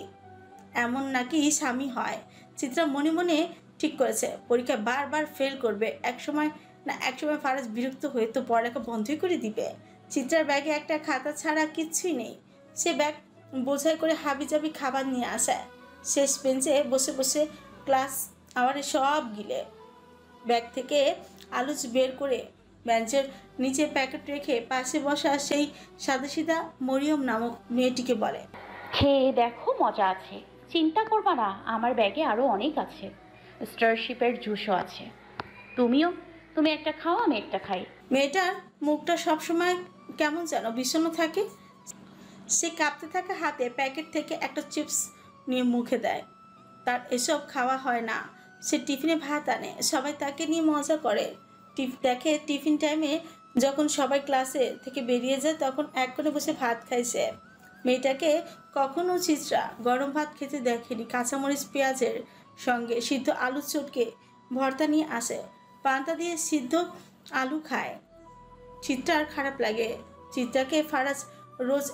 এমন নাকি স্বামী হয়। চিত্রা মনে মনে ঠিক করেছে পরীক্ষায় বারবার ফেল করবে। একসময় ফারাজ বিরক্ত হয়ে তো পড়ালেখা বন্ধই করে দিবে। চিত্রার ব্যাগে একটা খাতা ছাড়া কিচ্ছুই নেই। সে ব্যাগ বোঝাই করে হাবিজাবি খাবার নিয়ে আসে। শেষ বেঞ্চে বসে বসে ক্লাস আওয়ারে সব গিলে ব্যাগ থেকে আলুচ বের করে বেঞ্চের নিচে প্যাকেট রেখে পাশে বসা সেই সাদাসিধা মরিয়ম নামক মেয়েটিকে বলে, খেয়ে দেখো মজা আছে, চিন্তা করবা না, আমার ব্যাগে আরও অনেক আছে, স্টারশিপের জুসও আছে, তুমি একটা খাও আমি একটা খাই। মেয়েটার মুখটা সবসময় কেমন যেন বিষণ্ণ থাকে। সে কাঁপতে থাকা হাতে প্যাকেট থেকে একটা চিপস নিয়ে মুখে দেয়। তার এসব খাওয়া হয় না। সে টিফিনে ভাত আনে, সবাই তাকে নিয়ে মজা করে। দেখে টিফিন টাইমে যখন সবাই ক্লাসে থেকে বেরিয়ে যায় তখন এক কোণে বসে ভাত খায় সে। মেয়েটাকে কখনো চিত্রা গরম ভাত খেতে দেখেনি। কাঁচামরিচ পেঁয়াজের সঙ্গে সিদ্ধ আলু চটকে ভর্তা নিয়ে আসে, পান্তা দিয়ে সিদ্ধ আলু খায়। চিত্রার খারাপ লাগে। চিত্রাকে ফারাজ রোজ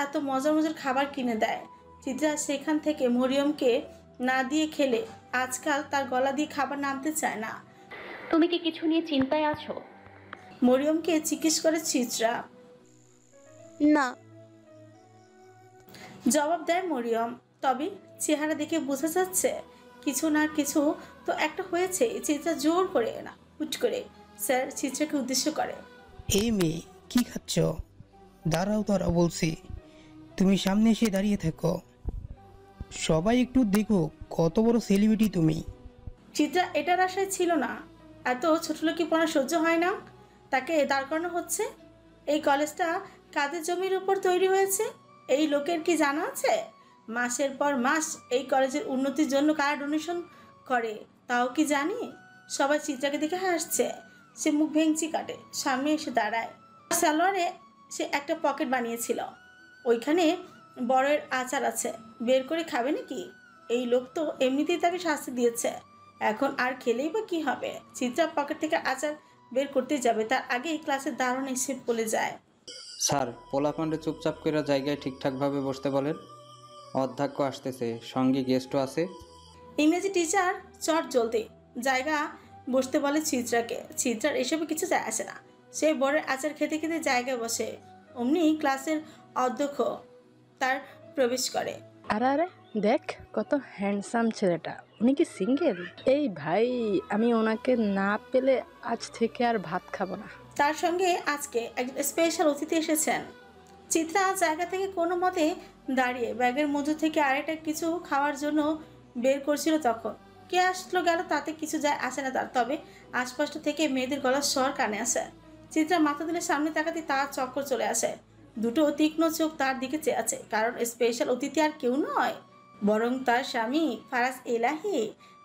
এত মজার মজার খাবার কিনে দেয়। চিত্রা সেখান থেকে মরিয়মকে না দিয়ে খেলে আজকাল তার গলা দিয়ে খাবার নামতে চায় না। তুমি কি কিছু নিয়ে চিন্তায় আছো? মরিয়মকে জিজ্ঞেস করে চিত্রা। না। জবাব দেয় মরিয়ম, তবে চেহারা দেখে বোঝা যাচ্ছে কিছু না কিছু তো একটা হয়েছে। চিত্রা জোর করে না হুট করে স্যার চিত্রাকে উদ্দেশ্য করে, এই মেয়ে কি খাচ্ছ? দাঁড়াও বলছি, তুমি সামনে এসে দাঁড়িয়ে থাকো, সবাই একটু দেখো কত বড় সেলিব্রিটি তুমি। চিত্রা এটার আশায় ছিল না। এত ছোটলোকিপনা সহ্য হয় না। তাকে দাঁড় করানো হচ্ছে। এই কলেজটা কাদের জমির উপর তৈরি হয়েছে এই লোকের কি জানা আছে? মাসের পর মাস এই কলেজের উন্নতির জন্য কারা ডোনেশন করে তাও কি জানি? সবাই চিত্রাকে দেখে হাসছে। সে মুখ ভেঙচি কাটে, সামনে এসে দাঁড়ায়। সালোয়ারে সে একটা পকেট বানিয়েছিল, ওইখানে বড়ের আচার আছে, বের করে খাবে নাকি? এই লোক তো এমনিতেই তাকে শাস্তি দিয়েছে, এখন আর খেলেই বা কি হবে? চিত্রা পকেট থেকে আচার বের করতে যাবে তার আগেই ক্লাসের দারুণ এসে বলে যায়, স্যার পোলাপান্ডে চুপচাপ করে জায়গায় ঠিকঠাকভাবে বসতে বলেন, অধ্যক্ষ আসতেছে, সঙ্গে গেস্টও আছে। ইংরেজি টিচার চট জ্বলতে জায়গা বসতে বলে চিত্রাকে। চিত্রার এসবে কিছু যায় আসে না। সে বড়ের আচার খেতে খেতে জায়গায় বসে। অমনি ক্লাসের অধ্যক্ষ তার প্রবেশ করে। আরে দেখ কত হ্যান্ডসাম ছেলেটা, উনি কি সিঙ্গেল? এই ভাই, আমি ওনাকে না পেলে আজ থেকে আর ভাত খাবো না। তার সঙ্গে আজকে একজন স্পেশাল অতিথি এসেছেন। চিত্রা জায়গা থেকে কোনো মতে দাঁড়িয়ে ব্যাগের মধ্যে থেকে আরেকটা কিছু খাওয়ার জন্য বের করছিল। তখন কে আসলো গেল তাতে কিছু যায় আসে না তার, তবে আশপাশ থেকে মেয়েদের গলার স্বর কানে আসে। চিত্রা মাথা তুলে সামনে তাকাতে তার চক্কর চলে আসে। দুটো তীক্ষ্ণ চোখ তার দিকে চেয়ে আছে, কারণ স্পেশাল অতিথি আর কেউ নয় বরং তার স্বামী ফারাজ এলাহি।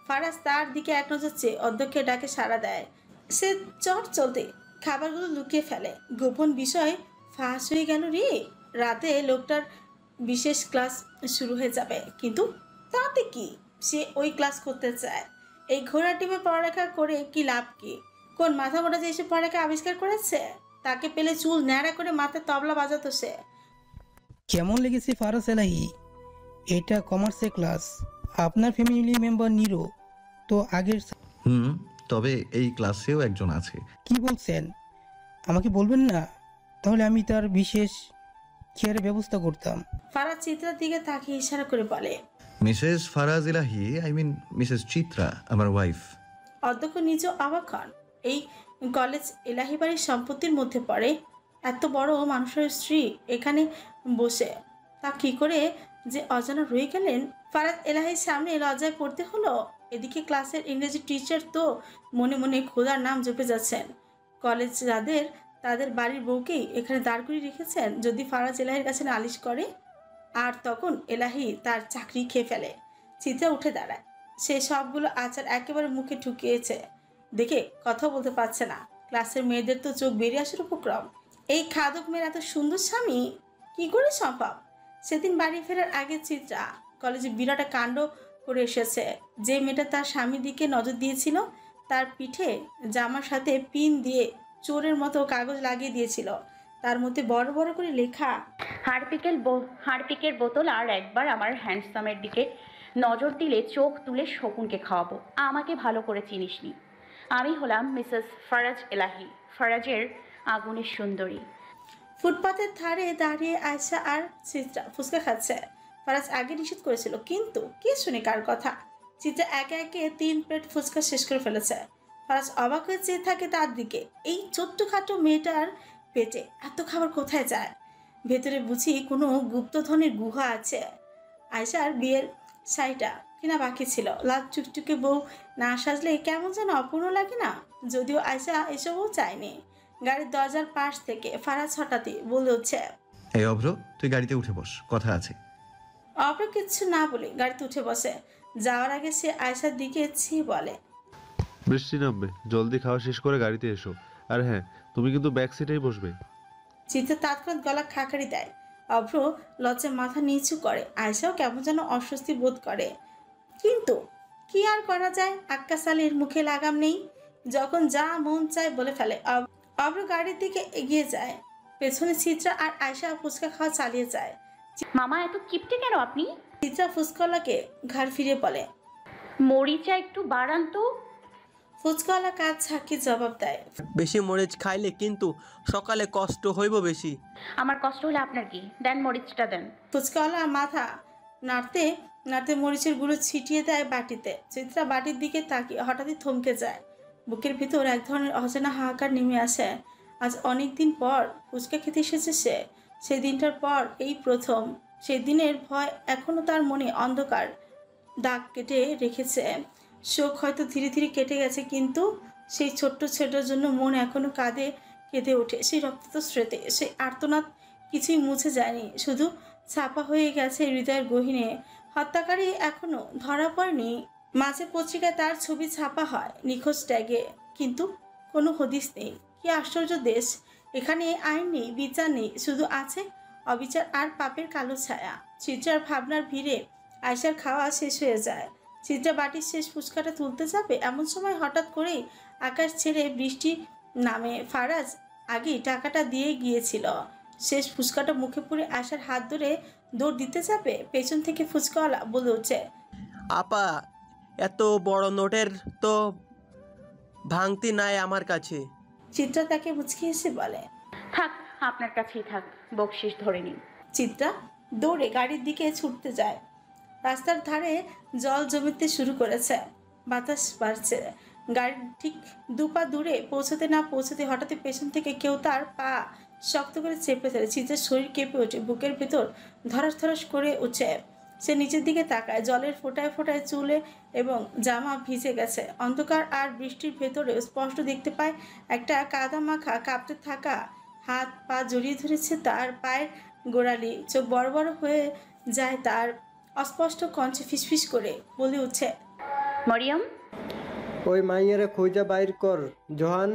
ফারাজ তার দিকে এক নজর চেয়ে অধ্যক্ষের ডাকে সাড়া দেয়। সে চট চলতে খাবারগুলো লুকিয়ে ফেলে। গোপন বিষয় ফাঁস হয়ে গেল রে। রাতে লোকটার বিশেষ ক্লাস শুরু হয়ে যাবে, কিন্তু তাতে কি? সে ওই ক্লাস করতে চায়। এই ঘোড়া টিমে পড়ালেখা করে কি লাভ? কি কোন মাথা মোটা যে এসে পড়ালেখা আবিষ্কার করেছে? তাকে পেলে চুল ন্যাড়া করে মাথায় তবলা বাজাতো সে। কেমন লেগেছে ফারাজ এলাহি? এটা কমার্সের ক্লাস, আপনার ফ্যামিলি মেম্বার নিরো তো আগের। তবে এই ক্লাসেও একজন আছে। কি বলছেন? আমাকে বলবেন না? তাহলে আমি তার বিশেষ কেয়ারের ব্যবস্থা করতাম। ফারাজ চিত্রার দিকে তাকিয়ে ইশারা করে বলে, মিসেস ফারাজ এলাহি, মিসেস চিত্রা, আমার ওয়াইফ। অধ্যক্ষ নিজেও অবাক হন। এই কলেজ এলাহি বাড়ির সম্পত্তির মধ্যে পড়ে। এত বড় মানুষের স্ত্রী এখানে বসে, তা কি করে যে অজানা রয়ে গেলেন? ফারাজ এলাহির সামনে লজ্জায় পড়তে হলো। এদিকে ক্লাসের ইংরেজি টিচার তো মনে মনে খোদার নাম জপে যাচ্ছেন। কলেজ যাদের তাদের বাড়ির বউকেই এখানে দাঁড় করিয়ে রেখেছেন, যদি ফারাজ এলাহির কাছে নালিশ করে আর তখন এলাহি তার চাকরি খেয়ে ফেলে। চিত্রা উঠে দাঁড়ায়। সে সবগুলো আচার একেবারে মুখে ঢুকিয়েছে দেখে কথা বলতে পারছে না। ক্লাসের মেয়েদের তো চোখ বেরিয়ে আসার উপক্রম। এই খাদক মেয়ের এত সুন্দর স্বামী কি করে সম্ভব? সেদিন বাড়ি ফেরার আগে চিত্রা কলেজে বিরাট এক কাণ্ড করে এসেছে। যে মেয়েটা তার স্বামীর দিকে নজর দিয়েছিল তার পিঠে জামার সাথে পিন দিয়ে চোরের মতো কাগজ লাগিয়ে দিয়েছিল, তার মধ্যে বড় বড় করে লেখা হারপিকের বোতল আর একবার আমার হ্যান্ডসামের দিকে নজর দিলে চোখ তুলে শকুনকে খাওয়াবো। আমাকে ভালো করে চিনিসনি, আমি হলাম মিসেস ফারাজ এলাহি, ফারাজের আগুনের সুন্দরী। ফুটপাতের ধারে দাঁড়িয়ে আয়শা আর চিত্রা ফুচকা খাচ্ছে। ফারাজ আগে নিষেধ করেছিল, কিন্তু কে শুনে কার কথা? চিত্রা একে একে 3 প্লেট ফুচকা শেষ করে ফেলেছে। ফারাজ অবাক হয়ে চেয়ে থাকে তার দিকে। এই ছোট্টখাটো মেয়েটার পেটে এত খাবার কোথায় যায়? ভেতরে বুঝি কোনো গুপ্তধনের গুহা আছে। আয়শার বিয়ের শাড়িটা কিনা বাকি ছিল। লাল চুকচুকে বউ না সাজলে কেমন যেন অপূর্ণ লাগে না? যদিও আয়শা এসবও চায়নি। গাড়ির দরজার পাশ থেকে ফারাজ হঠাৎই বলে উঠছে, এই অভ্র, তুই গাড়িতে উঠে বস, কথা আছে। অপর কিচ্ছু না বলে গাড়িতে উঠে বসে। যাওয়ার আগে সে আয়শার দিকে চেয়ে বলে, বৃষ্টি নামবে, জলদি খাওয়া শেষ করে গাড়িতে এসো। আর হ্যাঁ, তুমি কিন্তু ব্যাক সিটেই বসবে। চিত্তে তৎক্ষণাৎ গলা খাকারি দেয়। অভ্র লজ্জায় মাথা নিচু করে। আয়শাও কেমন যেন অস্বস্তি বোধ করে, কিন্তু কি আর করা যায়? আক্কাস আলীর মুখে লাগাম নেই, যখন যা মন চায় বলে ফেলে। অভ্র গাড়ির দিকে এগিয়ে যায়, পেছনে চিত্রা আর আয়শা ফুচকা খাওয়া চালিয়ে যায়। মামা এত কিপটে কেন আপনি? চিত্রা ফুচকাওয়ালাকে ঘাড় ফিরে বলে, মরিচা একটু বাড়ান তো। ফুচকাওয়ালা কাজ ছাকি জবাব দেয়, বেশি মরিচ খাইলে কিন্তু সকালে কষ্ট হইব বেশি। আমার কষ্ট হলে আপনার কি? দেন মরিচটা দেন। ফুচকাওয়ালা মাথা নাড়তে নাড়তে মরিচের গুঁড়ো ছিটিয়ে দেয় বাটিতে। চিত্রা বাটির দিকে তাকিয়ে হঠাৎই থমকে যায়। বুকের ভিতর এক ধরনের অজানা হাহাকার নেমে আসে। আজ অনেক দিন পর ফুচকা খেতে এসেছে সে। সেই দিনটার পর এই প্রথম। সেই দিনের ভয় এখনো তার মনে অন্ধকার দাগ কেটে রেখেছে। শোক হয়তো ধীরে ধীরে কেটে গেছে, কিন্তু সেই ছোট্ট ছেলেটার জন্য মন এখনো কাঁদে কেঁদে ওঠে। সেই রক্তাক্ত স্মৃতি, সেই আর্তনাদ কিছুই মুছে যায়নি, শুধু ছাপা হয়ে গেছে হৃদয়ের গহীনে। হত্যাকারী এখনো ধরা পড়েনি। মাঝে পত্রিকায় তার ছবি ছাপা হয় নিখোঁজ ট্যাগে, কিন্তু কোনো হদিস নেই। কি আশ্চর্য দেশ! এখানে আইন নেই, বিচার নেই, শুধু আছে অবিচার আর পাপের কালো ছায়া। চিত্রার ভাবনার ভিড়ে আয়শার খাওয়া শেষ হয়ে যায়। চিত্রা বাটির শেষ ফুচকাটা তুলতে যাবে, এমন সময় হঠাৎ করেই আকাশ ছেড়ে বৃষ্টি নামে। ফারাজ আগেই টাকাটা দিয়ে গিয়েছিল। শেষ ফুচকাটা মুখে পুরে আয়শার হাত ধরে দৌড় দিতে যাবে, পেছন থেকে ফুচকাওয়ালা বলে উঠছে, আপা, এত বড় নোটের তো ভাঙতি নাই আমার কাছে। চিত্রা তাকে মুচকি এসে বলে, থাক, আপনার কাছেই থাক, বকশিস ধরে নিন। চিত্রা দৌড়ে গাড়ির দিকে ছুটতে যায়। রাস্তার ধারে জল জমিতে শুরু করেছে, বাতাস বাড়ছে। গাড়ি ঠিক 2 পা দূরে পৌঁছতে না পৌঁছতে হঠাৎই পেছন থেকে কেউ তার পা শক্ত করে চেপে ধরে। চিত্রের শরীর কেঁপে ওঠে, বুকের ভেতর ধরাস ধরাস করে উঠছে। সে নিচের দিকে তাকায়, জলের ফোঁটায় ফোঁটায় চুলে এবং জামা ভিজে গেছে। অন্ধকার আর বৃষ্টির ভেতরে স্পষ্ট দেখতে পায় একটা কাদা মাখা কাঁপতে থাকা হাত পা জড়িয়ে ধরেছে তার পায়ের গোড়ালি। চোখ বড় বড় হয়ে যায় তার। অস্পষ্ট কণ্ঠে ফিসফিস করে বলে উঠছে, মরিয়ম, ওই মাইয়ারে খুঁজা বাইর কর। জোহান,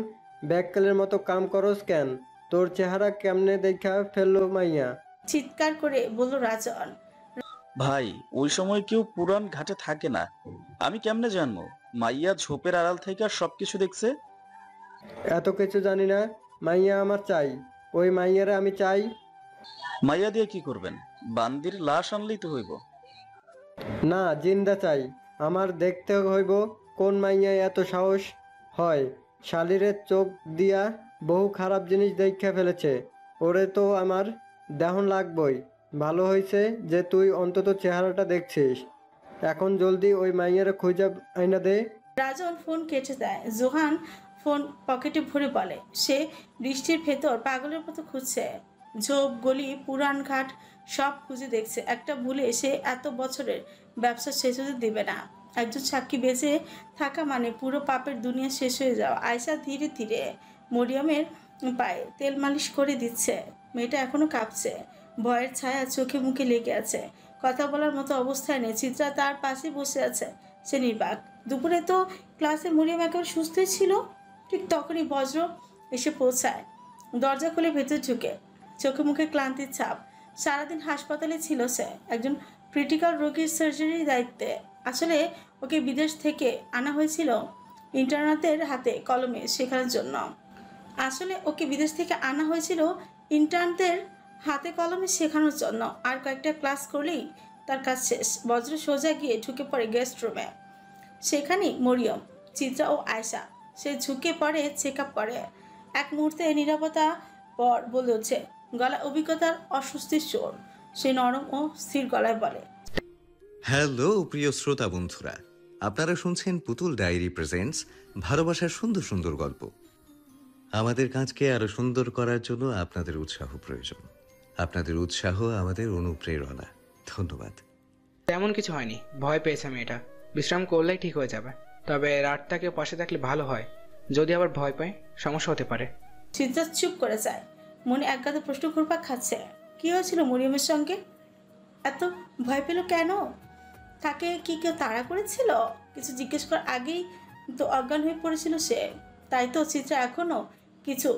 ব্যাককালের মতো কাম করস কেন? তোর চেহারা কেমনে দেখা ফেললো মাইয়া? চিৎকার করে বলল রাজন। ভাই, ওই সময় কেউ পুরান ঘাটে থাকে না, আমি কেমনে জানবো? মাইয়া ঝোপের আড়াল থেকে সবকিছু দেখছে। এত কিছু জানি না, মাইয়া আমার চাই। ওই মাইয়ারে আমি চাই। মাইয়া দিয়ে কি করবেন? বান্দির লাশ আনলেই তো হইব। না, জিন্দা চাই। আমার দেখতে হইব কোন মাইয়া এত সাহস হয় শালিরের চোখ দিয়া বহু খারাপ জিনিস দেখা ফেলেছে। ওরে তো আমার দেহন লাগবই। ভালো হয়েছে যে তুই অন্তত চেহারাটা দেখছিস। এখন জলদি ওই মাইয়ারে খুঁজা আইনা দে। রাজন ফোন কেটে দেয়। জোহান ফোন পকেটে ভরে বলে, সে বৃষ্টির ভেতর পাগলের মতো খুঁজছে। ঝোপ গলি পুরান ঘাট সব খুঁজে দেখছে। একটা ভুলে সে এত বছরের ব্যবসা শেষ হতে দেবে না। একজন সাক্ষী বেঁচে থাকা মানে পুরো পাপের দুনিয়া শেষ হয়ে যাওয়া। আয়শা ধীরে ধীরে মরিয়মের পায়ে তেল মালিশ করে দিচ্ছে। মেয়েটা এখনো কাঁপছে, ভয়ের ছায়া চোখে মুখে লেগে আছে। কথা বলার মতো অবস্থায় নেই। চিত্রা তার পাশে বসে আছে, সে নির্বাক। দুপুরে তো ক্লাসে মরিয়ম একেবারে সুস্থই ছিল। ঠিক তখনই বজ্র এসে পৌঁছায়। দরজা খুলে ভেতর ঢুকে, চোখে মুখে ক্লান্তির ছাপ। সারাদিন হাসপাতালে ছিল সে, একজন ক্রিটিক্যাল রোগীর সার্জারির দায়িত্বে। আসলে ওকে বিদেশ থেকে আনা হয়েছিল ইন্টার্নদের হাতে কলমে শেখানোর জন্য। আর কয়েকটা ক্লাস করলেই তার কাজ শেষ। বজ্র সোজা গিয়ে ঢুকে পড়ে গেস্ট রুমে। সেখানেই মরিয়ম, চিত্রা ও আয়শা। সে ঝুঁকে পড়ে চেক আপ করে। এক মুহূর্তে নীরবতা পর বলে উঠছে, গলা অভিজ্ঞতার অস্বস্তির সুর। সে নরম ও স্থির গলায় বলে, হ্যালো প্রিয় শ্রোতা বন্ধুরা, আপনারা শুনছেন পুতুল ডায়েরি প্রেজেন্টস ভালোবাসার সুন্দর সুন্দর গল্প। আমাদের কাজকে আরো সুন্দর করার জন্য আপনাদের উৎসাহ প্রয়োজন। আপনাদের উৎসাহ আমাদের অনুপ্রেরণা। ধন্যবাদ। তেমন কিছু হয়নি, ভয় পেয়েছে মেয়েটা। বিশ্রাম করলেই ঠিক হয়ে যাবে। তবে রাতটাকে পাশে থাকলে ভালো হয়। যদি আবার ভয় পায়, সমস্যা হতে পারে। চিত্রা চুপ করে যায়। মনে একগাদা প্রশ্ন ঘুরপাক খাচ্ছে। কি হয়েছিল মরিয়মের সঙ্গে? এত ভয় পেল কেন? তাকে কি কেউ তাড়া করেছিল? কিছু জিজ্ঞেস করার আগেই তো অজ্ঞান হয়ে পড়েছিল সে। তাই তো চিত্রা এখনো কিছু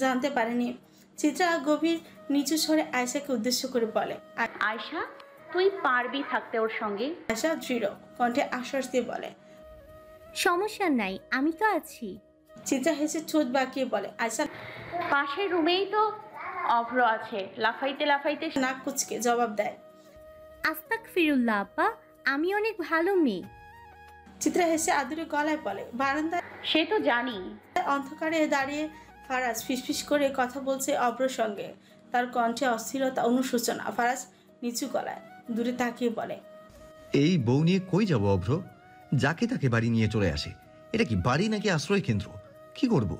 জানতে পারেনি। চিত্রা গভীর নিচু স্বরে আয়শাকে উদ্দেশ্য করে বলে, আয়শা, তুই পারবি থাকতে ওর সঙ্গে? আয়শা দৃঢ় কণ্ঠে আশ্বাস দিয়ে বলে, সমস্যা নাই, আমি তো আছি। চিত্রা হেসে ঠোঁট বাঁকিয়ে বলে, আয়শা পাশের রুমেই তো অভ্র আছে। লাফাইতে লাফাইতে নাক কুচকে জবাব দেয়, আস্তাগফিরুল্লাহ আপা, আমি অনেক ভালো মেয়ে। চিত্রা হেসে আদুরে গলায় বলে, বারান্দায়। সে তো জানি। অন্ধকারে দাঁড়িয়ে ফারাজ ফিসফিস করে কথা বলছে অভ্রর সঙ্গে। তার কণ্ঠে অস্থিরতা, অনুশোচনা। ফারাজ নিচু গলায় দূরে তাকিয়ে বলে, এই বউ নিয়ে কই যাব অভ্র? যাকে তাকে বাড়ি নিয়ে চলে আসে। এটা কি বাড়ি নাকি আশ্রয় কেন্দ্র? কি করব?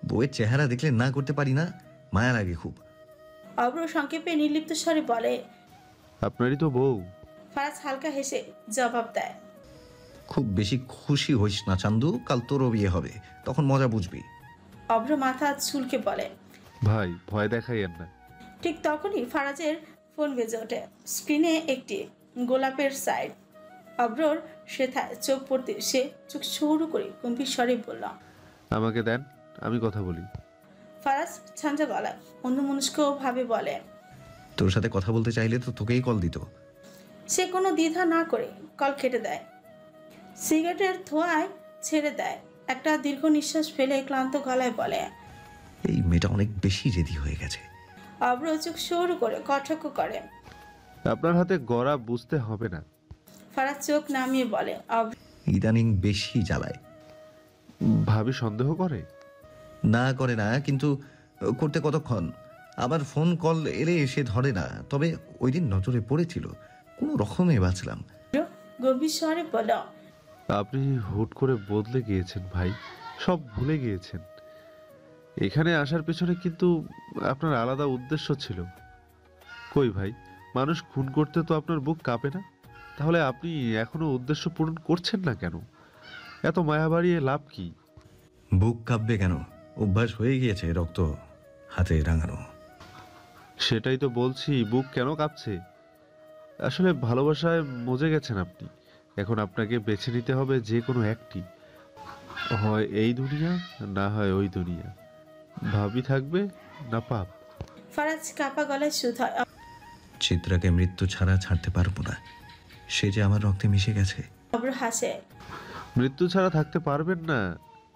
বউয়ের চেহারা দেখলে না করতে পারি না, মায়া লাগে খুব। অভ্র সংক্ষেপে নির্লিপ্ত স্বরে বলে, আপনারই তো বউ। ফারাজ হালকা হেসে জবাব দেয়, খুব বেশি খুশি হইস না চান্দু, কাল তোরও বিয়ে হবে, তখন মজা বুঝবি। অভ্র মাথা চুলকে বলে, ভাই ভয় দেখাইয়েন না। ঠিক তখনই ফারাজের ফোন বেজে ওঠে। স্ক্রিনে একটি গোলাপের সাইড। অভ্রর সেথায় চোখ পড়তে সে চোখ সরু করে গম্ভীর স্বরে বলল, আমাকে দেন, আমি কথা বলি। ফারাজ ঝাঞ্ঝা গলায় অন্যমনস্ক ভাবে বলে, তোর সাথে কথা বলতে চাইলে তো তোকেই কল দিত। সে কোনো দ্বিধা না করে কল কেটে দেয়। সিগারেটের ধোঁয়ায় ছেড়ে দেয়। একটা দীর্ঘ নিঃশ্বাস ফেলে ক্লান্ত গলায় বলে, এই মেয়েটা অনেক বেশি জেদি হয়ে গেছে। অভ্র চোখ সরু করে কটাক্ষ করে, আপনার হাতে গড়া বুঝতে হবে না। ফারাজ চোখ নামিয়ে বলে, ইদানিং বেশি জ্বালায়। ভাবি সন্দেহ করে? না করে না, কিন্তু করতে কতক্ষণ। আবার ফোন কল এলে সে ধরে না। তবে ওই দিন নজরে পড়েছিল, কোনো রকমে বাঁচলাম। গভীর স্বরে বল, আপনি হুট করে বদলে গিয়েছেন ভাই, সব ভুলে গিয়েছেন। এখানে আসার পেছনে কিন্তু আপনার আলাদা উদ্দেশ্য ছিল। কই ভাই, মানুষ খুন করতে তো আপনার বুক কাঁপে না? তাহলে আপনি এখনো উদ্দেশ্য পূরণ করছেন না কেন? এত মায়া বাড়িয়ে লাভ কি? বুক কাঁপবে কেন? অভ্যাস হয়ে গিয়েছে রক্ত হাতে রাঙানো। সেটাই তো বলছি, বুক কেন কাঁপছে? আসলে ভালোবাসায় মজে গেছেন আপনি। এখন আপনাকে বেছে নিতে হবে যে কোনো একটি, হয় এই দুনিয়া না হয় ওই দুনিয়া। ভাবি থাকবে না পাপ। ফারাজ কাপা গলায় শুধায়, চিত্রাকে মৃত্যু ছাড়া ছাড়তে পারবো না, সে যে আমার রক্তে মিশে গেছে। অভ্র হাসে, মৃত্যু ছাড়া থাকতে পারবেন না?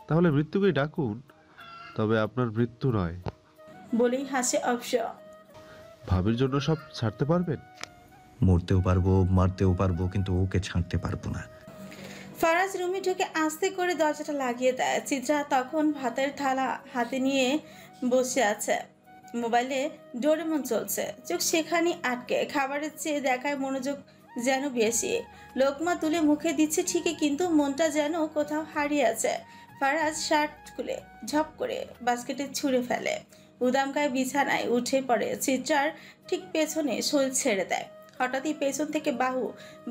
তাহলে মৃত্যুকেই ডাকুন, তবে আপনার মৃত্যু নয়। বলেই হাসে অভ্র। ভাবির জন্য সব ছাড়তে পারবেন? মরতেও পারবো, মারতেও পারবো, কিন্তু ওকে ছাড়তে পারবো না। ফারাজ রুমে ঢুকে আস্তে করে দরজাটা লাগিয়ে দেয়। চিত্রা তখন ভাতের থালা হাতে নিয়ে বসে আছে। মোবাইলে ডোরেমন চলছে। চোখ সেখানে আটকে। খাবারের চেয়ে দেখায় মনোযোগ যেন বেশি। লোকমা তুলে মুখে দিচ্ছে ঠিকই, কিন্তু মনটা যেন কোথাও হারিয়ে আছে। ফারাজ শার্ট খুলে ঝপ করে বাস্কেটে ছুঁড়ে ফেলে। উদামকায় বিছানায় উঠে পড়ে। চিত্রার ঠিক পেছনে শরীর ছেড়ে দেয়। হঠাৎই পেছন থেকে বাহু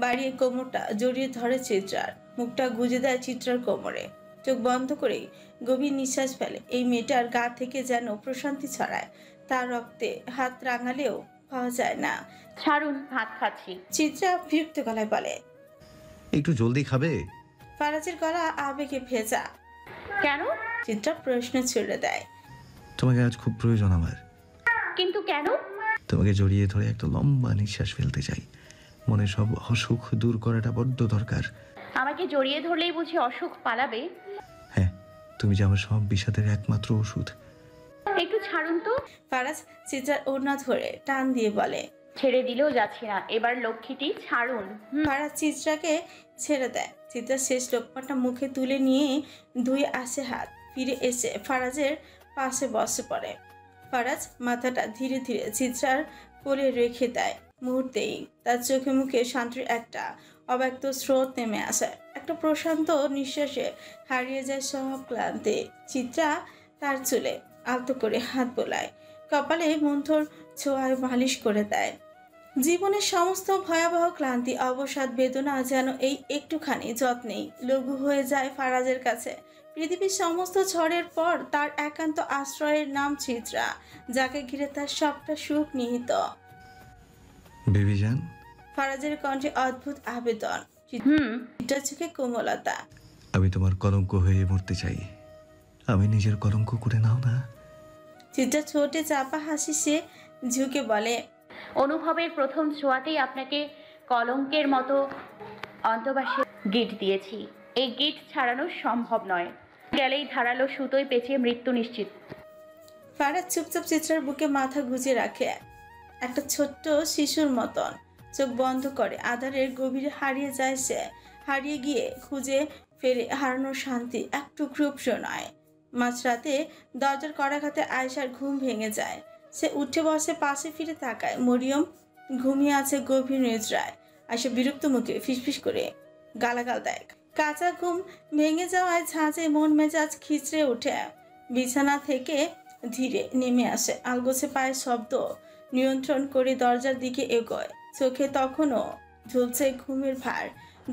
বাড়িয়ে কোমরটা জড়িয়ে ধরে চিত্রার। মুখটা গুজে দেয় চিত্রার কোমরে। চোখ বন্ধ করেই গভীর নিঃশ্বাস ফেলে। এই মেয়েটার গা থেকে যেন প্রশান্তি ছড়ায়। তার রক্তে হাত রাঙালেও পাওয়া যায় না। ছাড়ুন, ভাত খাচ্ছি। চিত্রা বিরক্ত গলায় বলে, একটু জলদি খাবে? ফারাজের গলা আবেগে ভেজা। কেন? চিত্রা প্রশ্ন ছুড়ে দেয়। তোমাকে আজ খুব প্রয়োজন আমার। কিন্তু কেন? তোমাকে জড়িয়ে ধরে একটা লম্বা নিঃশ্বাস ফেলতে চাই। মনে সব অসুখ দূর করাটা বড্ড দরকার। আমাকে জড়িয়ে ধরলেই বুঝি অসুখ পালাবে? হ্যাঁ, তুমি যে আমার সব বিষাদের একমাত্র ওষুধ। একটু ছাড়ুন তো। ফারাজ চিত্রার ওড়না ধরে টান দিয়ে বলে, ছেড়ে দিলেও যাচ্ছে না, এবার লক্ষ্মীটি ছাড়ুন। ফারাজ চিত্রাকে ছেড়ে দেয়। চিত্রা শেষ লোকমাটা মুখে তুলে নিয়ে ধুয়ে আসে হাত, ফিরে এসে ফারাজের পাশে বসে পড়ে। ফারাজ মাথাটা ধীরে ধীরে চিত্রার কোলে রেখে দেয়। মুহূর্তেই তার চোখে মুখে শান্তির একটা অব্যক্ত স্রোত নেমে আসে। একটা প্রশান্ত নিঃশ্বাসে হারিয়ে যায় সব ক্লান্তি। চিত্রা তার চুলে আলতো করে হাত বোলায়, কপালে মন্থর ছোঁয়ায় মালিশ করে দেয়। জীবনের সমস্ত ভয়াবহ ক্লান্তি, অবসাদ, বেদনা যেন এই একটুখানি যত্নেই লঘু হয়ে যায় ফারাজের কাছে। পৃথিবীর সমস্ত ঝড়ের পর তার একান্ত আশ্রয়ের নাম চিত্রা, যাকে ঘিরে তার সবটা সুখ নিহিত। বেবি জান। ফারাজের কণ্ঠে অদ্ভুত আবেদন, চিত্রার চোখে কোমলতা। আমি তোমার কলঙ্ক হয়ে মরতে চাই। আমি নিজের কলঙ্ক করে নাও না। চিত্রা ছোটে চাপা হাসি সে ঝুঁকে বলে, অনুভবের প্রথম ছোঁয়াতেই আপনাকে কলঙ্কের মতো অন্তবাসে গিট দিয়েছি। এই গিট ছাড়ানো সম্ভব নয়, গেলেই ধারালো সুতোয় পেঁচিয়ে মৃত্যু নিশ্চিত। ফারাজ চুপচাপ চিত্রার বুকে মাথা গুজে রাখে, একটা ছোট্ট শিশুর মতন চোখ বন্ধ করে। আধারের গভীরে হারিয়ে যায় সে, হারিয়ে গিয়ে খুঁজে ফেরে হারানোর শান্তি এক টুকরো নয়। মাঝরাতে দরজার কড়াঘাতে আয়েশার ঘুম ভেঙে যায়। সে উঠে বসে, পাশে ফিরে তাকায়। মরিয়ম ঘুমিয়ে আছে গভীর নিদ্রায়। আয়েশা বিরক্ত মুখে ফিসফিস করে গালাগাল দেয়। কাঁচা ঘুম ভেঙে যাওয়ায় ঝাঁঝে মন মেজাজ খিচড়ে ওঠে। বিছানা থেকে ধীরে নেমে আসে, আলগোছে পায়ের শব্দ নিয়ন্ত্রণ করে দরজার দিকে এগোয়। চোখে তখনও ঝুলছে ঘুমের ভার।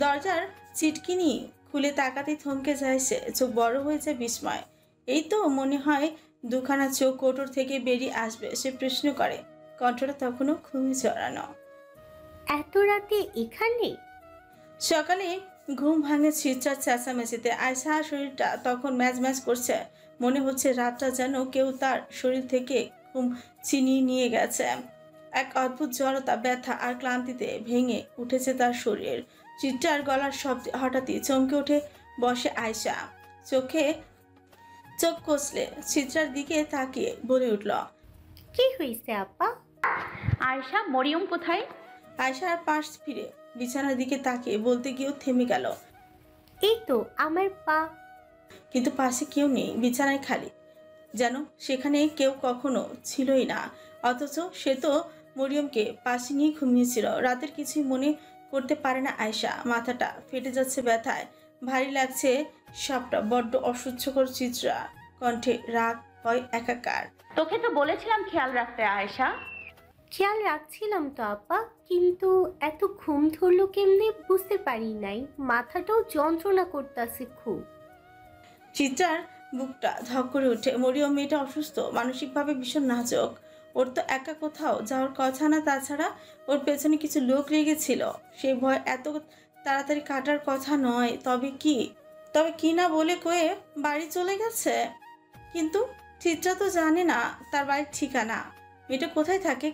দরজার চিটকিনি খুলে তাকাতে থমকে যায় সে, চোখ বড় হয়েছে বিস্ময়। এই তো মনে হয় দুখানা চোখ কোটর থেকে বেরিয়ে আসবে। সে প্রশ্ন করে, কণ্ঠটা তখনও ঘুমে জড়ানো। এত রাতে এখানে? সকালে ঘুম ভাঙে চিত্রার চেঁচামেচিতে। আয়সা শরীরটা তখন ম্যাজ ম্যাজ করছে। মনে হচ্ছে রাতটা যেন কেউ তার শরীর থেকে ঘুম ছিনিয়ে নিয়ে গেছে। এক অদ্ভুত জড়তা, ব্যথা আর ক্লান্তিতে ভেঙে উঠেছে তার শরীর। চিত্রার গলার শব্দে হঠাৎই চমকে উঠে বসে আয়সা। চোখ কষলে চিত্রার দিকে তাকিয়ে বলে উঠল, কি হয়েছে আপা? আয়েশা, মরিয়ম কোথায়? আয়সার পাশ ফিরে বিছানার দিকে তাকিয়ে বলতে গিয়েও থেমে গেল, এই তো আমার পা। কিন্তু পাশে কেউ নেই, বিছানায় খালি, যেন সেখানে কেউ কখনো ছিলই না। অথচ সে তো মরিয়মকে পাশে নিয়ে ঘুমিয়েছিল। রাতের কিছুই মনে করতে পারে না আয়সা। মাথাটা ফেটে যাচ্ছে ব্যথায়, ভারী লাগছে সবটা, বড্ড অসহ্যকর। চিত্রা কণ্ঠে রাগ, ভয়, একাকার। তোকে তো বলেছিলাম খেয়াল রাখতে আয়েশা। খেয়াল রাখছিলাম তো আপা, কিন্তু এত ঘুম ধরলো কেমনে বুঝতে পারি নাই। মাথাটাও যন্ত্রণা করতেছে খুব। চিত্রার বুকটা ধক করে ওঠে। মরিয়ম মেয়েটা অসুস্থ, মানসিকভাবে ভীষণ নাজুক। ওর তো একা কোথাও যাওয়ার কথা না। তাছাড়া ওর পেছনে কিছু লোক লেগেছিল। সেই ভয় এত তাড়াতাড়ি কাটার কথা নয়। তবে কি না বলে কয়ে বাড়ি চলে গেছে। কিন্তু চিত্রা তো জানে না তার বাড়ির ঠিকানা। মেয়েটা কোথায় থাকে,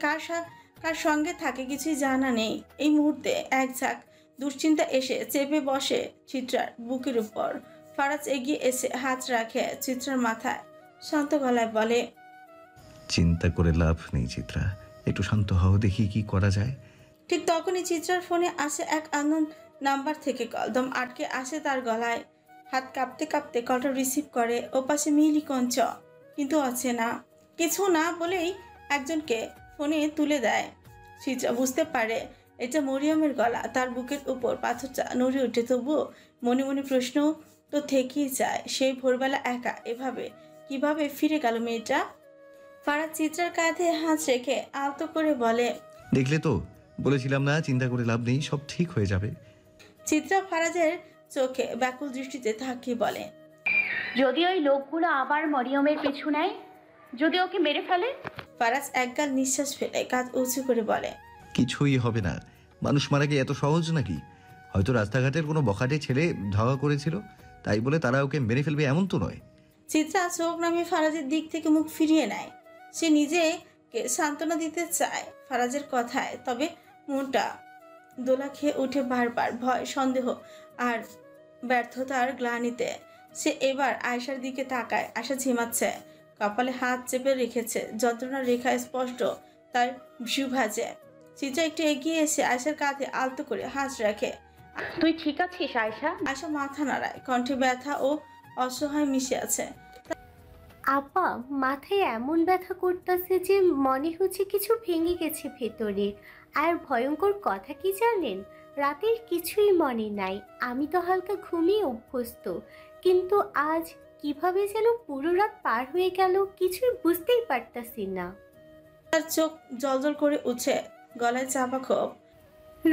কার সঙ্গে থাকে, কিছুই জানা নেই। এই মুহূর্তে এক ঝাঁক দুশ্চিন্তা এসে চেপে বসে চিত্রার বুকের উপর। ফারাজ এগিয়ে এসে হাত রাখে চিত্রার মাথায়, শান্ত গলায় বলে, চিন্তা করে লাভ নেই চিত্রা, একটু শান্ত হও, দেখি কি করা যায়। ঠিক তখনই চিত্রার ফোনে আসে এক আননোন নাম্বার থেকে কল। দম আটকে আসে তার গলায়। হাত কাঁপতে কাঁপতে কলটা রিসিভ করে। ওপাশে মিলি কঞ্চ, কিন্তু অচেনা। কিছু না বলেই একজনকে ফোনে তুলে দেয়। চিত্রা বুঝতে পারে এটা মরিয়মের গলা। তার বুকের উপর পাথরটা নড়ে ওঠে। তবুও মনে মনে প্রশ্ন তো থেকেই যায়, সেই ভোরবেলা একা এভাবে কিভাবে ফিরে গেল মেয়েটা। ফারাজ চিত্রার কাঁধে হাত রেখে আলতো করে বলে, দেখলে তো, বলেছিলাম না চিন্তা করে লাভ নেই, সব ঠিক হয়ে যাবে। চিত্রা ফারাজের চোখে ব্যাকুল দৃষ্টিতে তাকিয়ে বলে, যদি ওই লোকগুলো আবার মরিয়মের পিছু নেয়, যদি ওকে মেরে ফেলে? ফারাজ একগাল নিঃশ্বাস ফেলে কাঁধ উঁচু করে বলে, কিছুই হবে না। মানুষ মারা কি এত সহজ নাকি? হয়তো রাস্তাঘাটের কোনো বখাটে ছেলে ধাওয়া করেছিল, তাই বলে তারা ওকে মেরে ফেলবে এমন তো নয়। চিত্রা চোখ নামিয়ে ফারাজের দিক থেকে মুখ ফিরিয়ে নেয়। সে নিজেকে সান্ত্বনা দিতে চায় ফারাজের কথায়, তবে মনটা দোলা খেয়ে উঠে বারবার ভয়, সন্দেহ আর ব্যর্থতার গ্লানিতে। সে এবার আয়েশার দিকে তাকায়। আয়েশা ঝিমাচ্ছে, কপালে হাত চেপে রেখেছে, যন্ত্রণার রেখা স্পষ্ট তার ভ্রু ভাজে। চিত্রা একটু এগিয়ে এসে আয়েশার কাঁধে আলতো করে হাত রাখে। তুই ঠিক আছিস আয়েশা? আয়েশা মাথা নাড়ায়, কণ্ঠে ব্যথা ও অসহায় মিশে আছে। আপা, মাথায় এমন ব্যথা করতেছে যে মনে হচ্ছে কিছু ভেঙে গেছে ভেতরে। আর ভয়ঙ্কর কথা কি জানেন, রাতের কিছুই মনে নাই। আমি তো হালকা ঘুমিয়ে অভ্যস্ত, কিন্তু আজ কিভাবে যেন পুরো রাত পার হয়ে গেল কিছুই বুঝতেই পারতাছি না। তার চোখ জলজল করে উঠে, গলায় চাপা ক্ষোভ।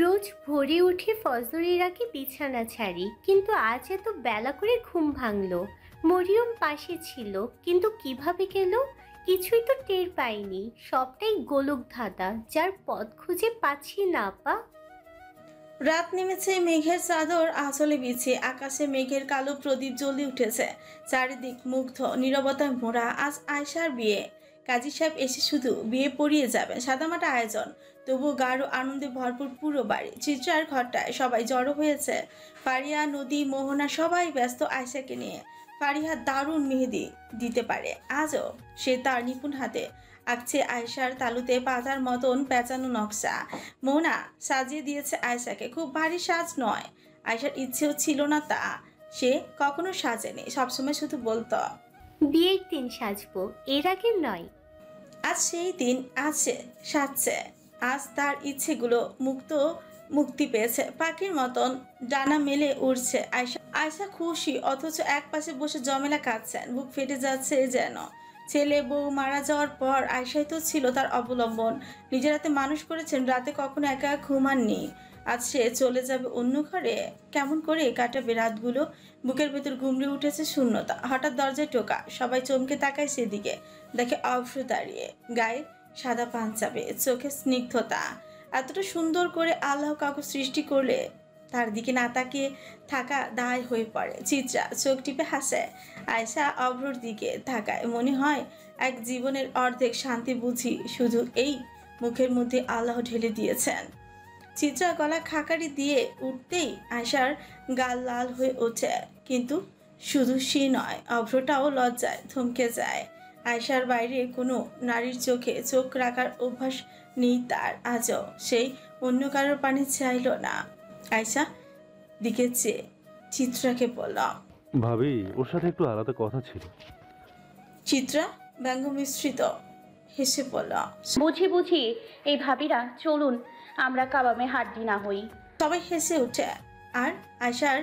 রোজ ভোরে উঠে ফজরের আগে বিছানা ছাড়ি, কিন্তু আজ এত বেলা করে ঘুম ভাঙলো। মরিয়ম পাশে ছিল, কিন্তু কিভাবে গেল কিছুই তো টের পাইনি। সবটাই গোলক ধাঁধা, যার পথ খুঁজে পাচ্ছি না আপা। রাত নেমেছে, মেঘের চাদর আঁচলে বিছিয়ে আকাশে মেঘের কালো প্রদীপ জ্বলে উঠেছে। চারিদিক মুগ্ধ নীরবতায় মোড়া। আজ আয়েশার বিয়ে। কাজী সাহেব এসে শুধু বিয়ে পড়িয়ে যাবেন। সাদামাটা আয়োজন, তবুও গাঢ় আনন্দে ভরপুর পুরো বাড়ি। চিত্রার ঘরটায় সবাই জড়ো হয়েছে। ফারিয়া, নদী, মোহনা সবাই ব্যস্ত আয়েশাকে নিয়ে। ফারিয়া দারুণ মেহেদি দিতে পারে। আজও সে তার নিপুণ হাতে আঁকছে আয়েশার তালুতে পাতার মতন পেঁচানো নকশা। মোহনা সাজিয়ে দিয়েছে আয়েশাকে, খুব ভারী সাজ নয়। আয়েশার ইচ্ছেও ছিল না তা, সে কখনো সাজেনি, সবসময় শুধু বলতো বিয়ের দিন সাজবো, এর আগে নয়। আজ সেই দিন আছে, সাজছে। আজ তার ইচ্ছেগুলো মুক্তি পেয়েছে, পাখির মতন ডানা মেলে উড়ছে। আয়েশা খুশি, অথচ এক পাশে বসে জমেলা কাঁদছেন, বুক ফেটে যাচ্ছে যেন। ছেলে বউ মারা যাওয়ার পর আয়েশাই তো ছিল তার অবলম্বন। নিজের হাতে মানুষ করেছেন, রাতে কখনো একা ঘুমাননি। আজ সে চলে যাবে অন্য ঘরে। কেমন করে কাটাবে রাতগুলো? বুকের ভেতর গুমড়ে উঠেছে শূন্যতা। হঠাৎ দরজায় টোকা, সবাই চমকে তাকায় সেদিকে। দেখে অভ্র দাঁড়িয়ে, গায়ে সাদা পাঞ্জাবে, চোখে স্নিগ্ধতা। এতটা সুন্দর করে আল্লাহ কাউকে সৃষ্টি করলে তার দিকে না তাকিয়ে থাকা দায় হয়ে পড়ে। চিত্রা চোখ টিপে হাসে। আয়েশা অভ্রর দিকে তাকায়। মনে হয় এক জীবনের অর্ধেক শান্তি বুঝি শুধু এই মুখের মধ্যে আল্লাহ ঢেলে দিয়েছেন। চিত্রা গলা খাকারি দিয়ে উঠতেই আয়েশার গাল লাল হয়ে ওঠে। কিন্তু শুধু সে নয়, অভ্রটাও লজ্জায় থমকে যায়। আয়েশার বাইরে কোনো নারীর চোখে চোখ রাখার অভ্যাস নেই তার আজও। সেই অন্য কারোর পানি চাইল না। আয়েশা দিকে চেয়ে চিত্রাকে বলল, ভাবি, ওর সাথে একটু আলাদা কথা ছিল। চিত্রা ব্যঙ্গ মিশ্রিত হেসে বলল, বুঝি এই ভাবিরা, চলুন আমরা কাবামে হাড্ডি না হই। সবাই হেসে উঠে। আর আয়েশার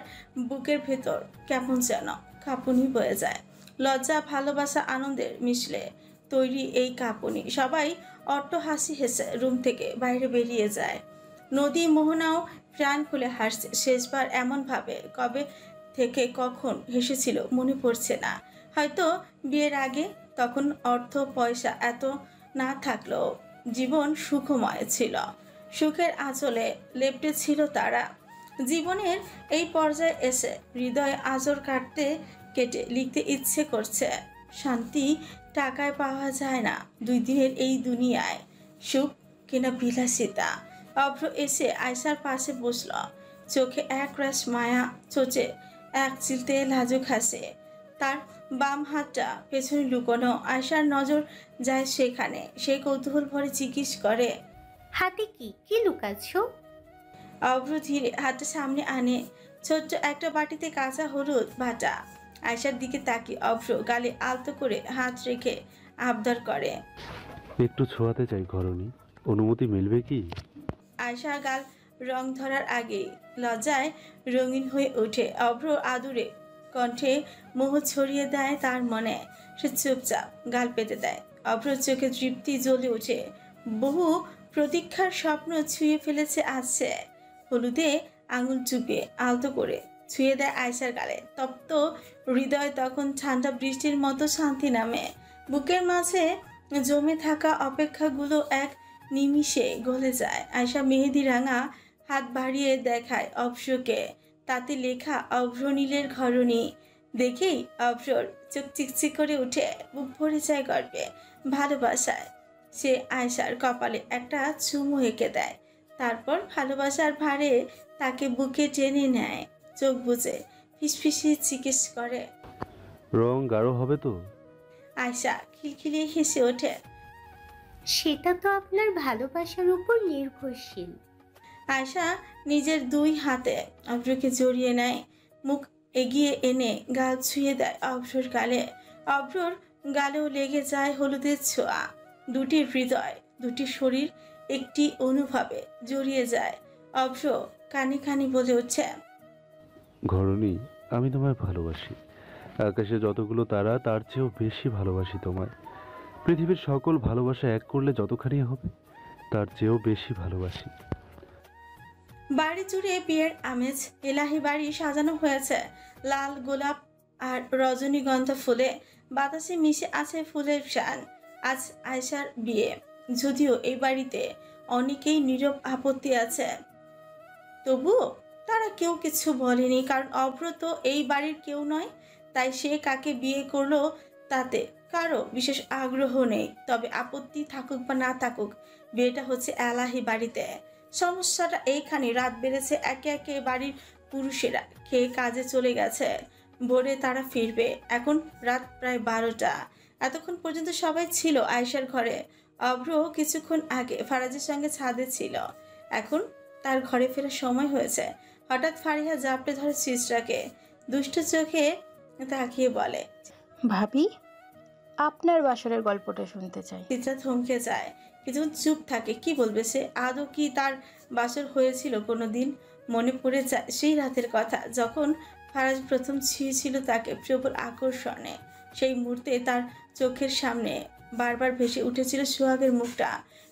বুকের ভেতর কেমন যেন কাঁপুনি বয়ে যায়। লজ্জা, ভালোবাসা, আনন্দের মিশলে তৈরি এই কাঁপুনি। সবাই অট্ট হাসি হেসে রুম থেকে বাইরে বেরিয়ে যায়। নদী, মোহনাও প্রাণ খুলে হাসছে। শেষবার এমনভাবে কবে থেকে কখন হেসেছিল মনে পড়ছে না। হয়তো বিয়ের আগে, তখন অর্থ পয়সা এত না থাকলেও জীবন সুখময় ছিল। সুখের আঁচলে লেপ্টে ছিল তারা। জীবনের এই পর্যায়ে এসে হৃদয়ে আঁচড় কেটে লিখতে ইচ্ছে করছে, শান্তি টাকায় পাওয়া যায় না 2 দিনের এই দুনিয়ায়, সুখ কিনা বিলাসিতা। অভ্র এসে আয়েশার পাশে বসল, চোখে এক রাশ মায়া, চোচে এক চিলতে লাজুক হাসে। তার বাম হাতটা পেছনে লুকোনো। আয়েশার নজর যায় সেখানে। সে কৌতূহল ভরে জিজ্ঞেস করে, হাতে কি লুকাচ্ছ? অভ্র ধীরে হাতটা সামনে আনে। ছোট্ট একটা বাটিতে কাঁচা হলুদ বাটা। আয়েশার দিকে তাকিয়ে অভ্র গালে আলতো করে হাত রেখে আবদার করে, একটু ছোঁয়াতে চাই ঘরণী, অনুমতি মিলবে কি? আয়েশার গাল রং ধরার আগেই লজ্জায় রঙিন হয়ে ওঠে। অভ্র আদুরে কণ্ঠে মোহ ছড়িয়ে দেয় তার মনে। সে চুপচাপ গাল পেতে দেয়। অভ্র চোখে তৃপ্তি জ্বলে ওঠে। বহু প্রতীক্ষার স্বপ্ন ছুঁয়ে ফেলেছে আজ সে। হলুদে আঙুল চুপিয়ে আলতো করে ছুঁয়ে দেয় আয়েশার গালে। তপ্ত হৃদয় তখন ঠান্ডা বৃষ্টির মতো শান্তি নামে। বুকের মাঝে জমে থাকা অপেক্ষাগুলো এক নিমিষে গলে যায়। আয়েশা মেহেদি রাঙা হাত বাড়িয়ে দেখায় অভ্রকে। তাতে লেখা অভ্র নীলের ঘরণী। দেখেই অভ্রর চোখ চিকচিক করে উঠে, বুক ভরে যায় গর্বে, ভালোবাসায়। সে আয়শার কপালে একটা চুমু এঁকে দেয়, তারপর ভালোবাসার ভারে তাকে বুকে টেনে নেয়। চোখ বুজে ফিসফিসিয়ে জিজ্ঞেস করে, রং গাঢ় হবে তো? আয়শা খিলখিলিয়ে হেসে ওঠে। সেটা তো আপনার ভালোবাসার উপর নির্ভরশীল। আয়শা নিজের 2 হাতে অভ্রকে জড়িয়ে নেয়, মুখ এগিয়ে এনে গাল ছুঁয়ে দেয় অভ্রর গালে। অভ্রর গালেও লেগে যায় হলুদের ছোঁয়া। দুটি হৃদয়, দুটি শরীর একটি অনুভবে জড়িয়ে যায়। অভ্র কানে কানে বলে উঠছে, ঘরণী, আমি তোমায় ভালোবাসি। আকাশে যতগুলো তারা তার চেয়েও বেশি ভালোবাসি তোমায়। পৃথিবীর সকল ভালোবাসা এক করলে যতখানি হবে তার চেয়েও বেশি ভালোবাসি। বাড়ি জুড়ে বিয়ের আমেজ। এলাহি বাড়ি সাজানো হয়েছে লাল গোলাপ আর রজনীগন্ধা ফুলে। বাতাসে মিশে আছে ফুলের শান। আজ আয়শার বিয়ে, যদিও এই বাড়িতে অনেকেই নীরব আপত্তি আছে, তবুও তারা কেউ কিছু বলেনি, কারণ অভ্র তো এই বাড়ির কেউ নয়। তাই সে কাকে বিয়ে করলো তাতে কারো বিশেষ আগ্রহ নেই। তবে আপত্তি থাকুক বা না থাকুক, বিয়েটা হচ্ছে এলাহি বাড়িতে। সমস্যাটা এইখানে, রাত বেড়েছে, একে একে বাড়ির পুরুষেরা খেয়ে কাজে চলে গেছে। ভোরে তারা ফিরবে। এখন রাত প্রায় 12টা। এতক্ষণ পর্যন্ত সবাই ছিল আয়েশার ঘরে। অভ্র কিছুক্ষণ আগে ফারাজের সঙ্গে ছাদে ছিল, এখন তার ঘরে ফেরার সময় হয়েছে। হঠাৎ ফারিহা জাপটে ধরে চিত্রাকে, দুষ্ট চোখে তাকিয়ে বলে, ভাবি, আপনার বাসরের গল্পটা শুনতে চাই। চিত্রা থমকে যায়, কিছুক্ষণ চুপ থাকে। কি বলবে সে? আদৌ কি তার বাসর হয়েছিল কোনোদিন? মনে পড়ে যায় সেই রাতের কথা, যখন ফারাজ প্রথম ছুঁয়েছিল তাকে প্রবল আকর্ষণে। সেই মুহূর্তে তার চোখের সামনে বারবার ভেসে উঠেছিল সোহাগের মুখটা।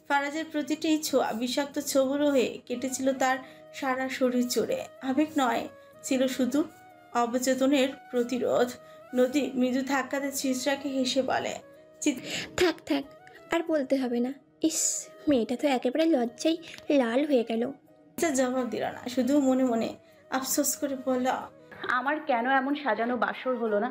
ফারাজের প্রতিটি ছোঁয়া বিষাক্ত ছোবল হয়ে কেটেছিল তার সারা শরীর জুড়ে। আবেগ নয়, ছিল শুধু অবচেতনের প্রতিরোধ। নদী মৃদু ধাক্কাতে চিত্রাকে হেসে বলে, থাক থাক, আর বলতে হবে না। ইস, মেয়েটা তো একেবারে লজ্জায় লাল হয়ে গেল। জবাব দিল না, শুধু মনে মনে আফসোস করে বলল, আমার কেন এমন সাজানো বাসর হলো না?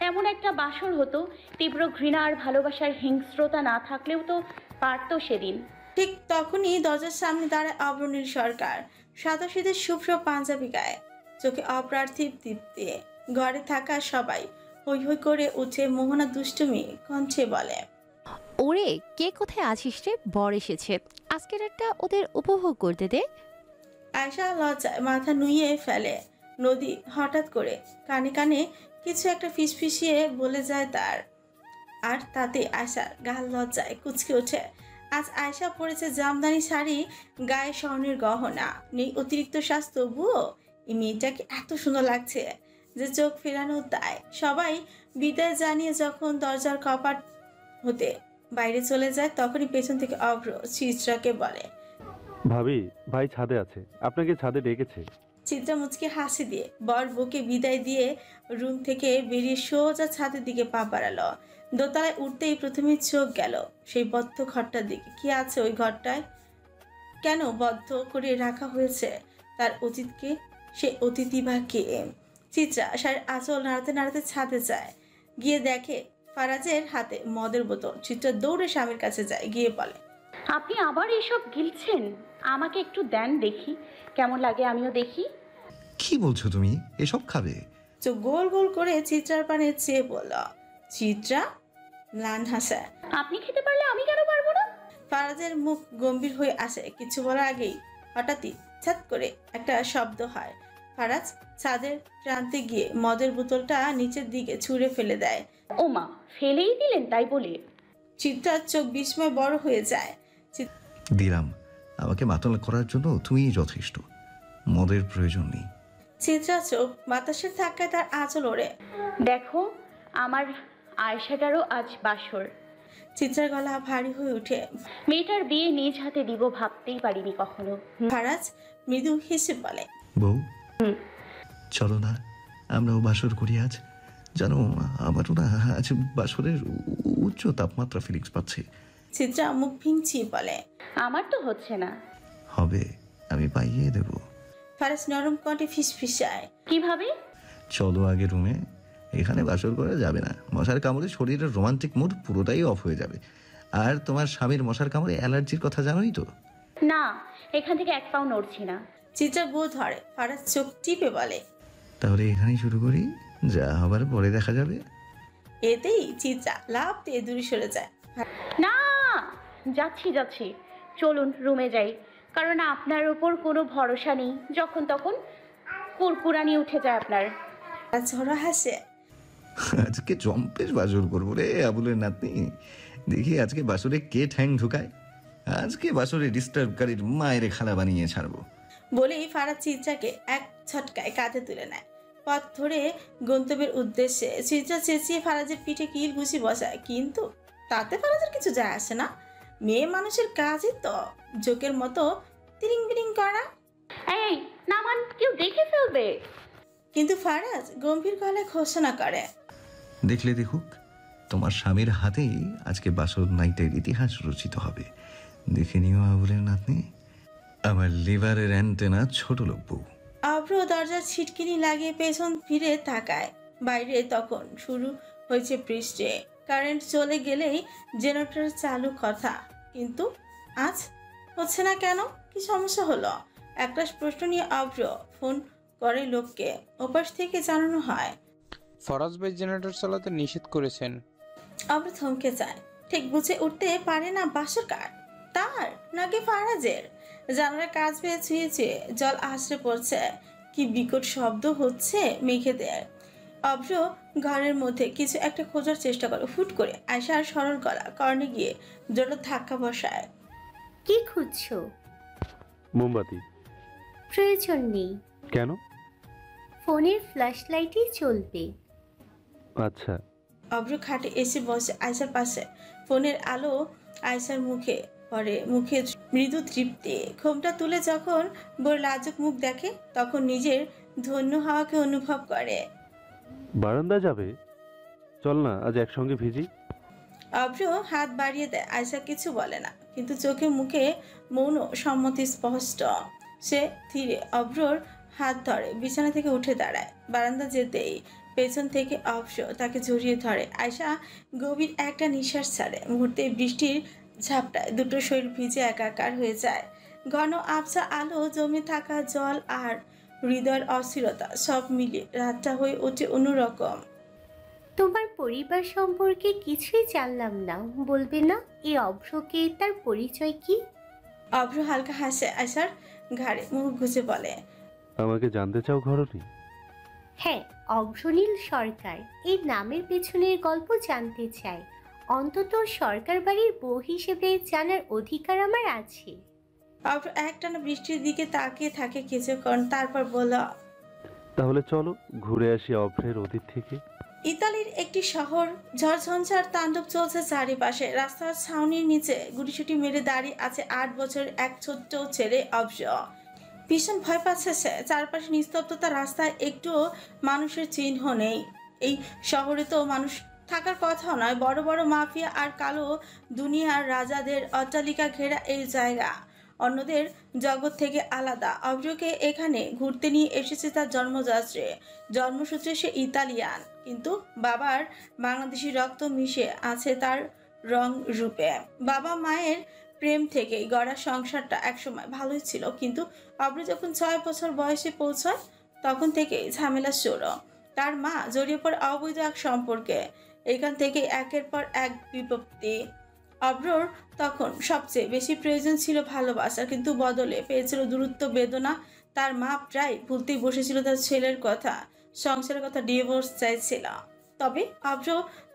এমন একটা বাসর হতো, তীব্র ঘৃণা আর ভালোবাসার হিংস্রতা না থাকলেও তো পারতো সেদিন। ঠিক তখনই দরজার সামনে দাঁড়ায় অবনীল সরকার। সাদা সিধে শুভ্র পাঞ্জাবি গায়ে, চোখে অপ্রার্থিব দীপ্তি। ঘরে থাকা সবাই হই হই করে উঠে মোহনা দুষ্টুমি কণ্ঠে বলে, ওরে, কে কোথায় আছিস রে? বর এসেছে, আজকের একটা ওদের উপভোগ করতে দে। আয়শা লজ্জায় মাথা নুইয়ে ফেলে। নদী হঠাৎ করে কানে কানে কিছু একটা ফিসফিসিয়ে বলে যায় তার, আর তাতে আয়শার গাল লজ্জায় কুচকে ওঠে। আজ আয়শা পরেছে জামদানি শাড়ি, গায়ে স্বর্ণের গহনা, নেই অতিরিক্ত স্বাস্থ্য। তবুও এই মেয়েটাকে এত সুন্দর লাগছে যে চোখ ফেরানো দায়। সবাই বিদায় জানিয়ে যখন দরজার কপাট হতে বাইরে চলে যায়, তখনই পেছন থেকে অভ্র চিত্রাকে বলে, ভাবি, ভাই ছাদে আছে, আপনাকে ছাদে ডেকেছে। চিত্রা মুচকে হাসি দিয়ে বর বউকে বিদায় দিয়ে রুম থেকে বেরিয়ে সোজা ছাদের দিকে পা বাড়ালো। দোতলায় উঠতেই প্রথমে চোখ গেল সেই বদ্ধ ঘরটার দিকে। কি আছে ওই ঘরটায়? কেন বদ্ধ করে রাখা হয়েছে তার অতীতকে? সে অতিথি বা কে? চিত্রা শাড়ির আঁচল নাড়াতে নাড়াতে ছাদে যায়, গিয়ে দেখে ফারাজের হাতে মদের বোতল। চিত্রা দৌড়ে স্বামীর কাছে যায়, গিয়ে বলে, আপনি আবার এসব গিলছেন? আমাকে একটু দেন দেখি, কেমন লাগে আমিও দেখি। কি বলছো তুমি? এসব খাবে? চোখ গোল গোল করে চিত্রার পানে চেয়ে বলল। চিত্রা ম্লান হাসে, আপনি খেতে পারলে আমি কেন পারবো না? ফারাজের মুখ গম্ভীর হয়ে আসে। কিছু বলার আগেই হঠাৎই ছাদ করে একটা শব্দ হয়। ফারাজ ছাদের প্রান্তে গিয়ে মদের বোতলটা নিচের দিকে ছুঁড়ে ফেলে দেয়। ওমা, ফেলেই দিলেন তাই বলে? চিত্রার চোখ বিস্ময় বড় হয়ে যায়। দিলাম, আমাকে মাতাল করার জন্য তুমিই যথেষ্ট, মদের প্রয়োজন নেই। চিত্রা চোখ বাতাসের ধাক্কায় তার আঁচল ওড়ে। দেখো, আমার আয়েশাটারও আজ বাসর। চিত্রার গলা ভারী হয়ে উঠে। মেয়েটার বিয়ে নিজ হাতে দিব ভাবতেই পারিনি কখনো। ফারাজ মৃদু হেসে বলে, বউ, চলো না আমরাও বাসর করি আজ। জানো, আমারও না আজ বাসরের উচ্চ তাপমাত্রা ফিলিংস পাচ্ছে। চিত্রা মুখ ভিঙচিয়ে বলে, আমার তো হচ্ছে না। হবে, আমি পাইয়ে দেব। ফারাজ নরম কণ্ঠে ফিসফিসায়, কিভাবে? চলো আগে রুমে, এখানে বাসর করা যাবে না। মশার কামড়ে শরীরের রোমান্টিক মুড পুরোটাই অফ হয়ে যাবে। আর তোমার স্বামীর মশার কামড়ে অ্যালার্জির কথা জানোই তো। না, এখান থেকে এক পাও নড়ছি না। চিত্রা গো ধরে, ফারাজ চোখ টিপে বলে, তাহলে এখানেই শুরু করি, যা হবার পরে দেখা যাবে। এতেই চিত্রা লাফ দিয়ে দূরে সরে যায়। না, যাচ্ছি, চলুন রুমে যাই, কারণ আপনার ওপর কোনো ভরসা নেই, যখন তখন কুরকুরানি উঠে যায় আপনার। ঝড়ো হাসে, আজকে জম্পেশ বাসর করবো রে আবুলের নাতনি। দেখি আজকে বাসরে কে ঠ্যাং ঢুকায়। আজকে বাসরে ডিস্টার্বকারীর মায়ের খালা বানিয়ে ছাড়বো। বলেই ফারাজ চিত্রাকে এক ছটকায় কাঁধে তুলে নেয়। পথ ধরে গন্তব্যের উদ্দেশ্যে চিত্রা চেঁচিয়ে ফারাজের পিঠে কিল ঘুষি বসায়, কিন্তু তাতে ফারাজের কিছু যায় আসে না। মেয়ে মানুষের কাজই তো জোকের মতো তিরিং বিরিং করা। এই নামান, কেউ দেখে ফেলবে। কিন্তু ফারাজ গম্ভীর গলায় ঘোষণা করে, দেখলে দেখুক, তোমার স্বামীর হাতেই আজকে বাসর নাইটের ইতিহাস রচিত হবে। দেখে নিও আবুলের নাতনি, আমার লিভারের অ্যান্টেনা ছোট লোক বউ। অভ্র দরজার ছিটকিনি লাগিয়ে পেছন ফিরে তাকায়। বাইরে তখন শুরু হয়েছে বৃষ্টি। কারেন্ট চলে গেলেই জেনারেটর চালু কথা, কিন্তু আজ হচ্ছে না কেন? কি সমস্যা হলো? একটা প্রশ্ন নিয়ে অভ্র ফোন করে লোককে। ওপাশ থেকে জানানো হয়, ফরাজ ভাই জেনারেটর চালাতে নিষেধ করেছেন। অভ্র থমকে যায়, ঠিক বুঝে উঠতে পারে না বাসর কার, তার নাকি ফারাজের। জানালার কাজ পেয়ে ছুঁয়ে ছুঁয়ে জল আছড়ে পড়ছে। কি বিকট শব্দ হচ্ছে মেঘেদের। অভ্র ঘরের মধ্যে কিছু একটা খোঁজার চেষ্টা করে। হুট করে আয়শার সরল গলা কর্ণে গিয়ে জোর ধাক্কা বসায়। কি খুঁজছো? মোমবাতি। প্রয়োজন নেই। কেন? ফোনের ফ্ল্যাশ লাইটই চলবে। আচ্ছা। অভ্র খাটে এসে বসে আয়শার পাশে। ফোনের আলো আয়শার মুখে পরে, মুখে মৃদু তৃপ্তি। ঘোমটা তুলে যখন বোর লাজুক মুখ দেখে, তখন নিজের ধন্য হওয়াকে অনুভব করে। বারান্দা যাবে? চল না আজ একসঙ্গে ভিজি। অভ্র হাত বাড়িয়ে দেয়। আয়শা কিছু বলে না, কিন্তু চোখে মুখে মৌন সম্মতি স্পষ্ট। সে ধীরে অভ্রর হাত ধরে বিছানা থেকে উঠে দাঁড়ায়। বারান্দা যেতেই পেছন থেকে অভ্র তাকে জড়িয়ে ধরে। আয়শা গভীর একটা নিঃশ্বাস ছাড়ে। মুহূর্তে বৃষ্টির ঝাপটায় দুটো শরীর ভিজে একাকার হয়ে যায়। ঘন আবছা আলো, জমে থাকা জল আর হৃদয়ের অস্থিরতা সব মিলিয়ে রাতটা হয়ে ওঠে অন্যরকম। তোমার পরিবার সম্পর্কে কিছুই জানলাম না, বলবে না? এই অভ্রকে, তার পরিচয় কি? অভ্র হালকা হাসে, আয়শার ঘাড়ে মুখ গুজে বলে, আমাকে জানতে চাও ঘরণী? হ্যাঁ, অভ্রনীল সরকার। এই নামের পেছনের গল্প জানতে চাই। অন্তত সরকার বাড়ির বউ হিসেবে জানার অধিকার আমার আছে। অভ্র একটানা বৃষ্টির দিকে তাকিয়ে থাকে কিছুক্ষণ, তারপর বলল, তাহলে চলো ঘুরে আসি অভ্রের অতীত থেকে। ইতালির একটি শহর, ঝড়ঝঞ্ঝার তাণ্ডব চলছে চারিপাশে। রাস্তার ছাউনির নিচে গুটিসুটি মেরে দাঁড়িয়ে আছে 8 বছরের এক ছোট্ট ছেলে অভ্র। ভীষণ ভয় পাচ্ছে সে। চারপাশে নিস্তব্ধতা, রাস্তায় একটুও মানুষের চিহ্ন নেই। এই শহরে তো মানুষ থাকার কথাও নয়। বড় বড় মাফিয়া আর কালো দুনিয়ার রাজাদের অট্টালিকা ঘেরা এই জায়গা অন্যদের জগৎ থেকে আলাদা। অভ্রকে এখানে ঘুরতে নিয়ে এসেছে তার জন্মসূত্রে সে ইতালিয়ান, কিন্তু বাবার বাংলাদেশি রক্ত মিশে আছে তার রং রূপে। বাবা মায়ের প্রেম থেকেই গড়া সংসারটা একসময় ভালোই ছিল, কিন্তু অভ্র যখন 6 বছর বয়সে পৌঁছায় তখন থেকেই ঝামেলা শুরু। তার মা জড়িয়ে পড়ে অবৈধ এক সম্পর্কে। এখান থেকে একের পর এক বিপত্তি। অভ্রর তখন সবচেয়ে বেশি প্রয়োজন ছিল ভালোবাসা, কিন্তু বদলে পেয়েছিল দূরত্ব, বেদনা। তার মা প্রায় ভুলতেই বসেছিল তার ছেলের কথা, সংসারের কথা, ডিভোর্স চাইছিল। তবে অভ্র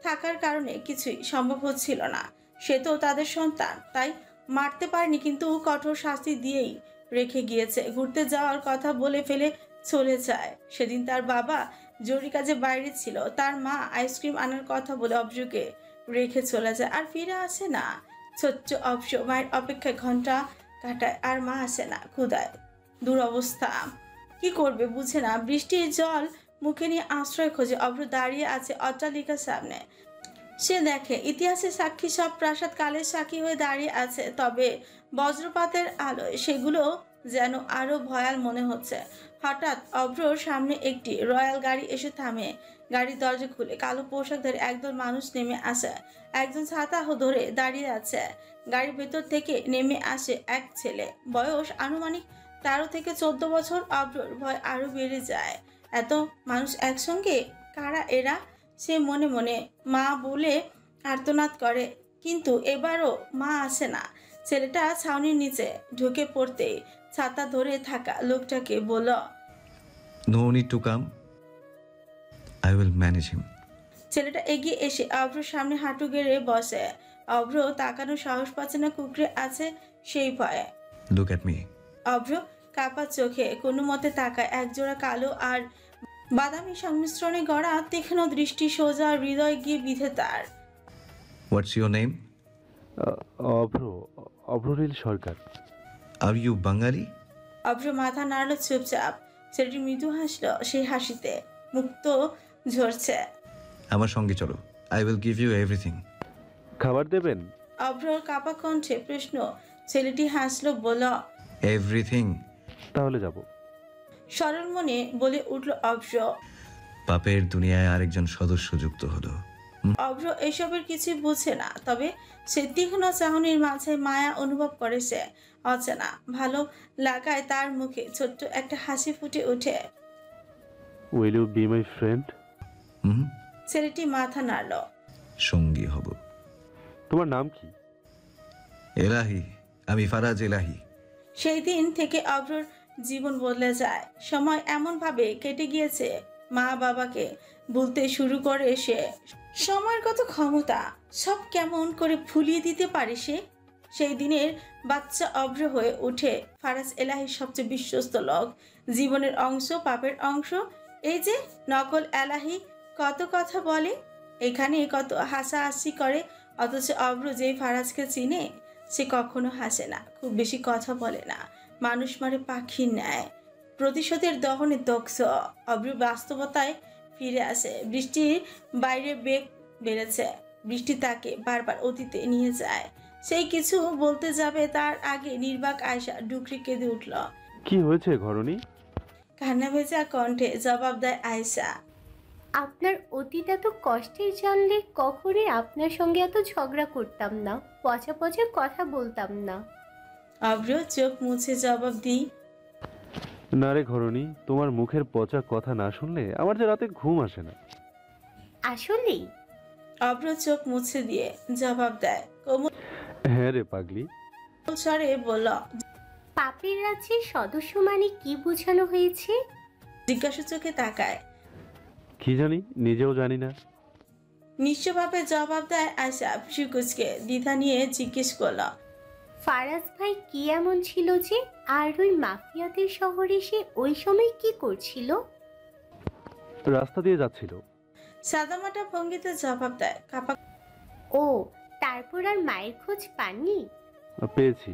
থাকার কারণে কিছুই সম্ভব হচ্ছিল না। সে তো তাদের সন্তান, তাই মারতে পারেনি, কিন্তু কঠোর শাস্তি দিয়েই রেখে গিয়েছে। ঘুরতে যাওয়ার কথা বলে ফেলে চলে যায়। সেদিন তার বাবা জরুরি কাজে বাইরে ছিল। তার মা আইসক্রিম আনার কথা বলে অভ্রকে রেখে চলে যায়, আর ফিরে আসে না। ছোট্ট অভ্র মায়ের অপেক্ষায় ঘন্টা কাটায়, আর মা আসে না। ক্ষুধায় দুরবস্থা, কি করবে বুঝে না। বৃষ্টির জল মুখে নিয়ে আশ্রয় খোঁজে। অভ্র দাঁড়িয়ে আছে অট্টালিকার সামনে। সে দেখে ইতিহাসের সাক্ষী সব প্রাসাদ কালের সাক্ষী হয়ে দাঁড়িয়ে আছে, তবে বজ্রপাতের আলোয় সেগুলো যেন আরো ভয়াল মনে হচ্ছে। হঠাৎ অভ্রর সামনে একটি রয়্যাল গাড়ি এসে থামে। গাড়ির দরজা খুলে কালো পোশাকধারী একদল মানুষ নেমে আসে। একজন ছাতা ধরে দাঁড়িয়ে আছে। গাড়ির ভেতর থেকে নেমে আসে এক ছেলে, বয়স আনুমানিক 13 থেকে 14 বছর। অভ্রর ভয় আরো বেড়ে যায়। এত মানুষ একসঙ্গে, কারা এরা? সে মনে মনে মা বলে আর্তনাদ করে, কিন্তু এবারও মা আসে না। ছেলেটা ছাউনির নিচে ঢুকে পড়তেই ছাতা ধরে থাকা লোকটাকে বলল, no need to come, I will manage him. ছেলেটা এগিয়ে এসে অভ্রর সামনে হাঁটু গেড়ে বসে। অভ্র তাকানোর সাহস পাচ্ছে না, কুকড়ে আছে সেই ভয়ে। Look at me. অভ্র কাপা চোখে কোনো মতে তাকায়। একজোড়া কালো আর বাদামি সংমিশ্রণে গড়া তীক্ষ্ণ দৃষ্টি সোজা হৃদয় গিয়ে বিধে তার। What's your name? Abhra, Abhranil Sarkar. Are you Bangali? Abhra মাথা নাড়ল চুপচাপ। ছেলেটি মৃদু হাসল, সেই হাসিতে মুক্ত ঝরছে। আমার সঙ্গে চলো, I will give you everything. খাবার দেবেন? অভ্রর কাপা কণ্ঠে প্রশ্ন। ছেলেটি হাসল, বলল, এভরিথিং। তাহলে যাব। সরল মনে বলে উঠল অভ্র। পাপের দুনিয়ায় আরেকজন সদস্য যুক্ত হলো। অভ্র এসবের কিছুই বুঝে না, তবে সে তীক্ষ্ণ চাহনির মাঝে মায়া অনুভব করে। সে অচেনা ভালো লাগায় তার মুখে ছোট্ট একটা হাসি ফুটে ওঠে। Will you be my friend? ছেলেটি মাথা নাড়ল। সঙ্গী হব। তোমার নাম কি? এলাহি, আমি ফারাজ এলাহি। সেই দিন থেকে অভ্রর জীবন বদলে যায়। সময় এমন ভাবে কেটে গিয়েছে, মা বাবাকে বলতে শুরু করে সে। সময়ের কত ক্ষমতা, সব কেমন করে ভুলিয়ে দিতে পারে সে। সেই দিনের বাচ্চা অভ্র হয়ে ওঠে ফারাজ এলাহির সবচেয়ে বিশ্বস্ত লোক, জীবনের অংশ, পাপের অংশ। এই যে নকল এলাহি কত কথা বলে, এখানে কত হাসাহাসি করে, অথচ অভ্র যেই ফারাজকে চিনে সে কখনো হাসে না, খুব বেশি কথা বলে না, মানুষ মারে পাখির ন্যায়, প্রতিশোধের দহনে দক্ষ। অভ্র বাস্তবতায় ফিরে আসে। বৃষ্টির বাইরে বেগ বেড়েছে। বৃষ্টি তাকে বারবার অতীতে নিয়ে যায়। সেই কিছু বলতে যাবে, তার আগে নির্বাক আয়শা ডুকরি কেঁদে উঠল। কি হয়েছে ঘরণী? কান্না ভেজা কণ্ঠে জবাব দেয় আয়শা, আপনার অতীত এত কষ্টের জানলে কখনোই আপনার সঙ্গে এত ঝগড়া করতাম না, পচা পচা কথা বলতাম না। অভ্র চোখ মুছে জবাব দিই, না রে ঘরণী, তোমার মুখের পচা কথা না শুনলে আমার যে রাতে ঘুম আসে না। আসলেই? অভ্র চোখ মুছে দিয়ে জবাব দেয়, কোমল হ্যাঁ রে পাগলি। স্বরে বলল, পাপের রাজ্যের সদস্য মানে কি বোঝানো হয়েছে? জিজ্ঞাসা চোখে তাকায়। কি জানি, নিজেও জানি না। নিশ্চয়ভাবে জবাব দেয় আয়শা ফিসুকুচকে। দ্বিধা নিয়ে জিজ্ঞেস করল, ফারাজ ভাই কি এমন ছিল যে? আর ওই মাফিয়াদের শহরে সে ওই সময় কি করছিল? রাস্তা দিয়ে যাচ্ছিল। সাদামাটা ভঙ্গিতে জবাব দেয় কাপা। ও, তারপর আর মায়ের খোঁজ পাননি? পেয়েছি।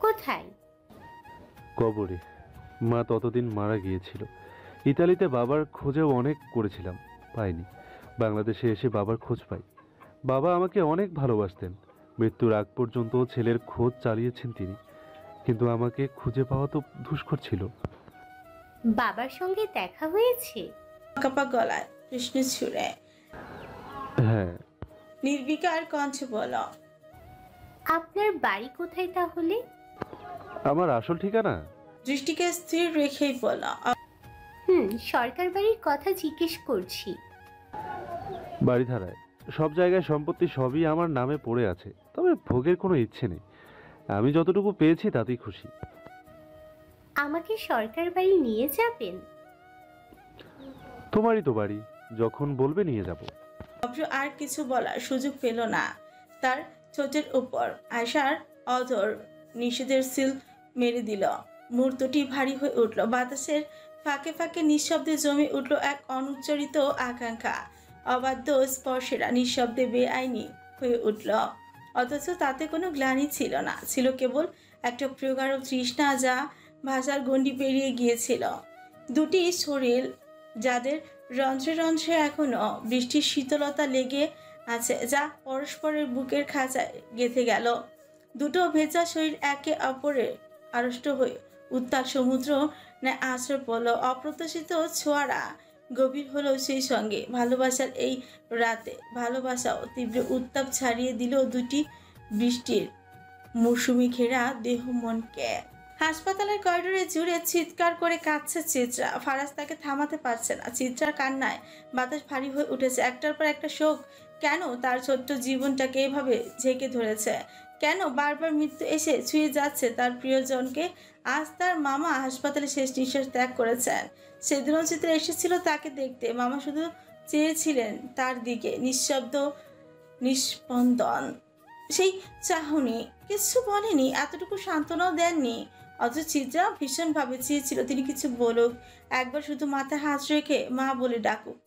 কোথায়? কবরে। মা ততদিন মারা গিয়েছিল। ইতালিতে বাবার খোঁজেও অনেক করেছিলাম, পাইনি। বাংলাদেশে এসে বাবার খোঁজ পাই। বাবা আমাকে অনেক ভালোবাসতেন। মৃত্যুর আগ পর্যন্ত ছেলের খোঁজ চালিয়েছেন তিনি, কিন্তু আমাকে খুঁজে পাওয়া তো দুষ্কর ছিল। বাবার সঙ্গে দেখা হয়েছে? কাপা গলায় কৃষ্ণ ছুড়ে হ্যাঁ। নির্বিকার কণ্ঠে বল, আপনার বাড়ি কোথায় তাহলে? আমার আসল ঠিকানা? দৃষ্টিকে স্থির রেখেই বল, সরকার বাড়ির কথা জিজ্ঞেস করছি। বাড়িধারায়। সব জায়গায় সম্পত্তি সবই আমার নামে পড়ে আছে, তবে ভোগের কোনো ইচ্ছে নেই। আমি যতটুকু পেয়েছি তাতেই খুশি। আমাকে সরকার বাড়ি নিয়ে যাবেন? তোমারই তো বাড়ি, যখন বলবে নিয়ে যাব। অভ্র আর কিছু বলার সুযোগ পেল না। তার ঠোঁটের উপর আয়শার অধর নিষেধের সিল মেরে দিল। মুহূর্তটি ভারী হয়ে উঠল। বাতাসের ফাঁকে ফাঁকে নিঃশব্দে জমে উঠল এক অনুচ্চারিত আকাঙ্ক্ষা। অবাধ্য স্পর্শেরা নিঃশব্দে বেআইনি হয়ে উঠল, অথচ তাতে কোনো গ্লানি ছিল না, ছিল কেবল একটা প্রগাঢ় তৃষ্ণা যা ভাষার গণ্ডি পেরিয়ে গিয়েছিল। দুটি শরীর যাদের রন্ধ্রে রন্ধ্রে এখনো বৃষ্টির শীতলতা লেগে আছে, যা পরস্পরের বুকের খাঁচায় গেঁথে গেল। দুটো ভেজা শরীর একে আড়ষ্ট হয়ে উত্তাল সমুদ্র আশ্রয় পড়ল। অপ্রত্যাশিত ছোঁয়ারা গভীর হলো সেই সঙ্গে ভালোবাসার এই রাতে। ভালোবাসাও তীব্র উত্তাপ ছাড়িয়ে দিল দুটি বৃষ্টির মৌসুমি ঘেরা দেহ মনকে। হাসপাতালের করিডোরে জুড়ে চিৎকার করে কাঁদছে চিত্রা। ফারাজ তাকে থামাতে পারছে না। চিত্রার কান্নায় বাতাস ভারী হয়ে উঠেছে। একটার পর একটা শোক। কেন তার ছোট্ট জীবনটাকে এভাবে ঝেঁকে ধরেছে? কেন বারবার মৃত্যু এসে ছুঁয়ে যাচ্ছে তার প্রিয়জনকে? আজ তার মামা হাসপাতালে শেষ নিঃশ্বাস ত্যাগ করেছেন। সেদিনও চিত্রা এসেছিল তাকে দেখতে। মামা শুধু চেয়েছিলেন তার দিকে, নিঃশব্দ নিস্পন্দন। সেই চাহনি কিছু বলেনি, এতটুকু সান্ত্বনাও দেননি। অথচ চিত্রা ভীষণভাবে চেয়েছিল তিনি কিছু বলুক, একবার শুধু মাথায় হাত রেখে মা বলে ডাকুক।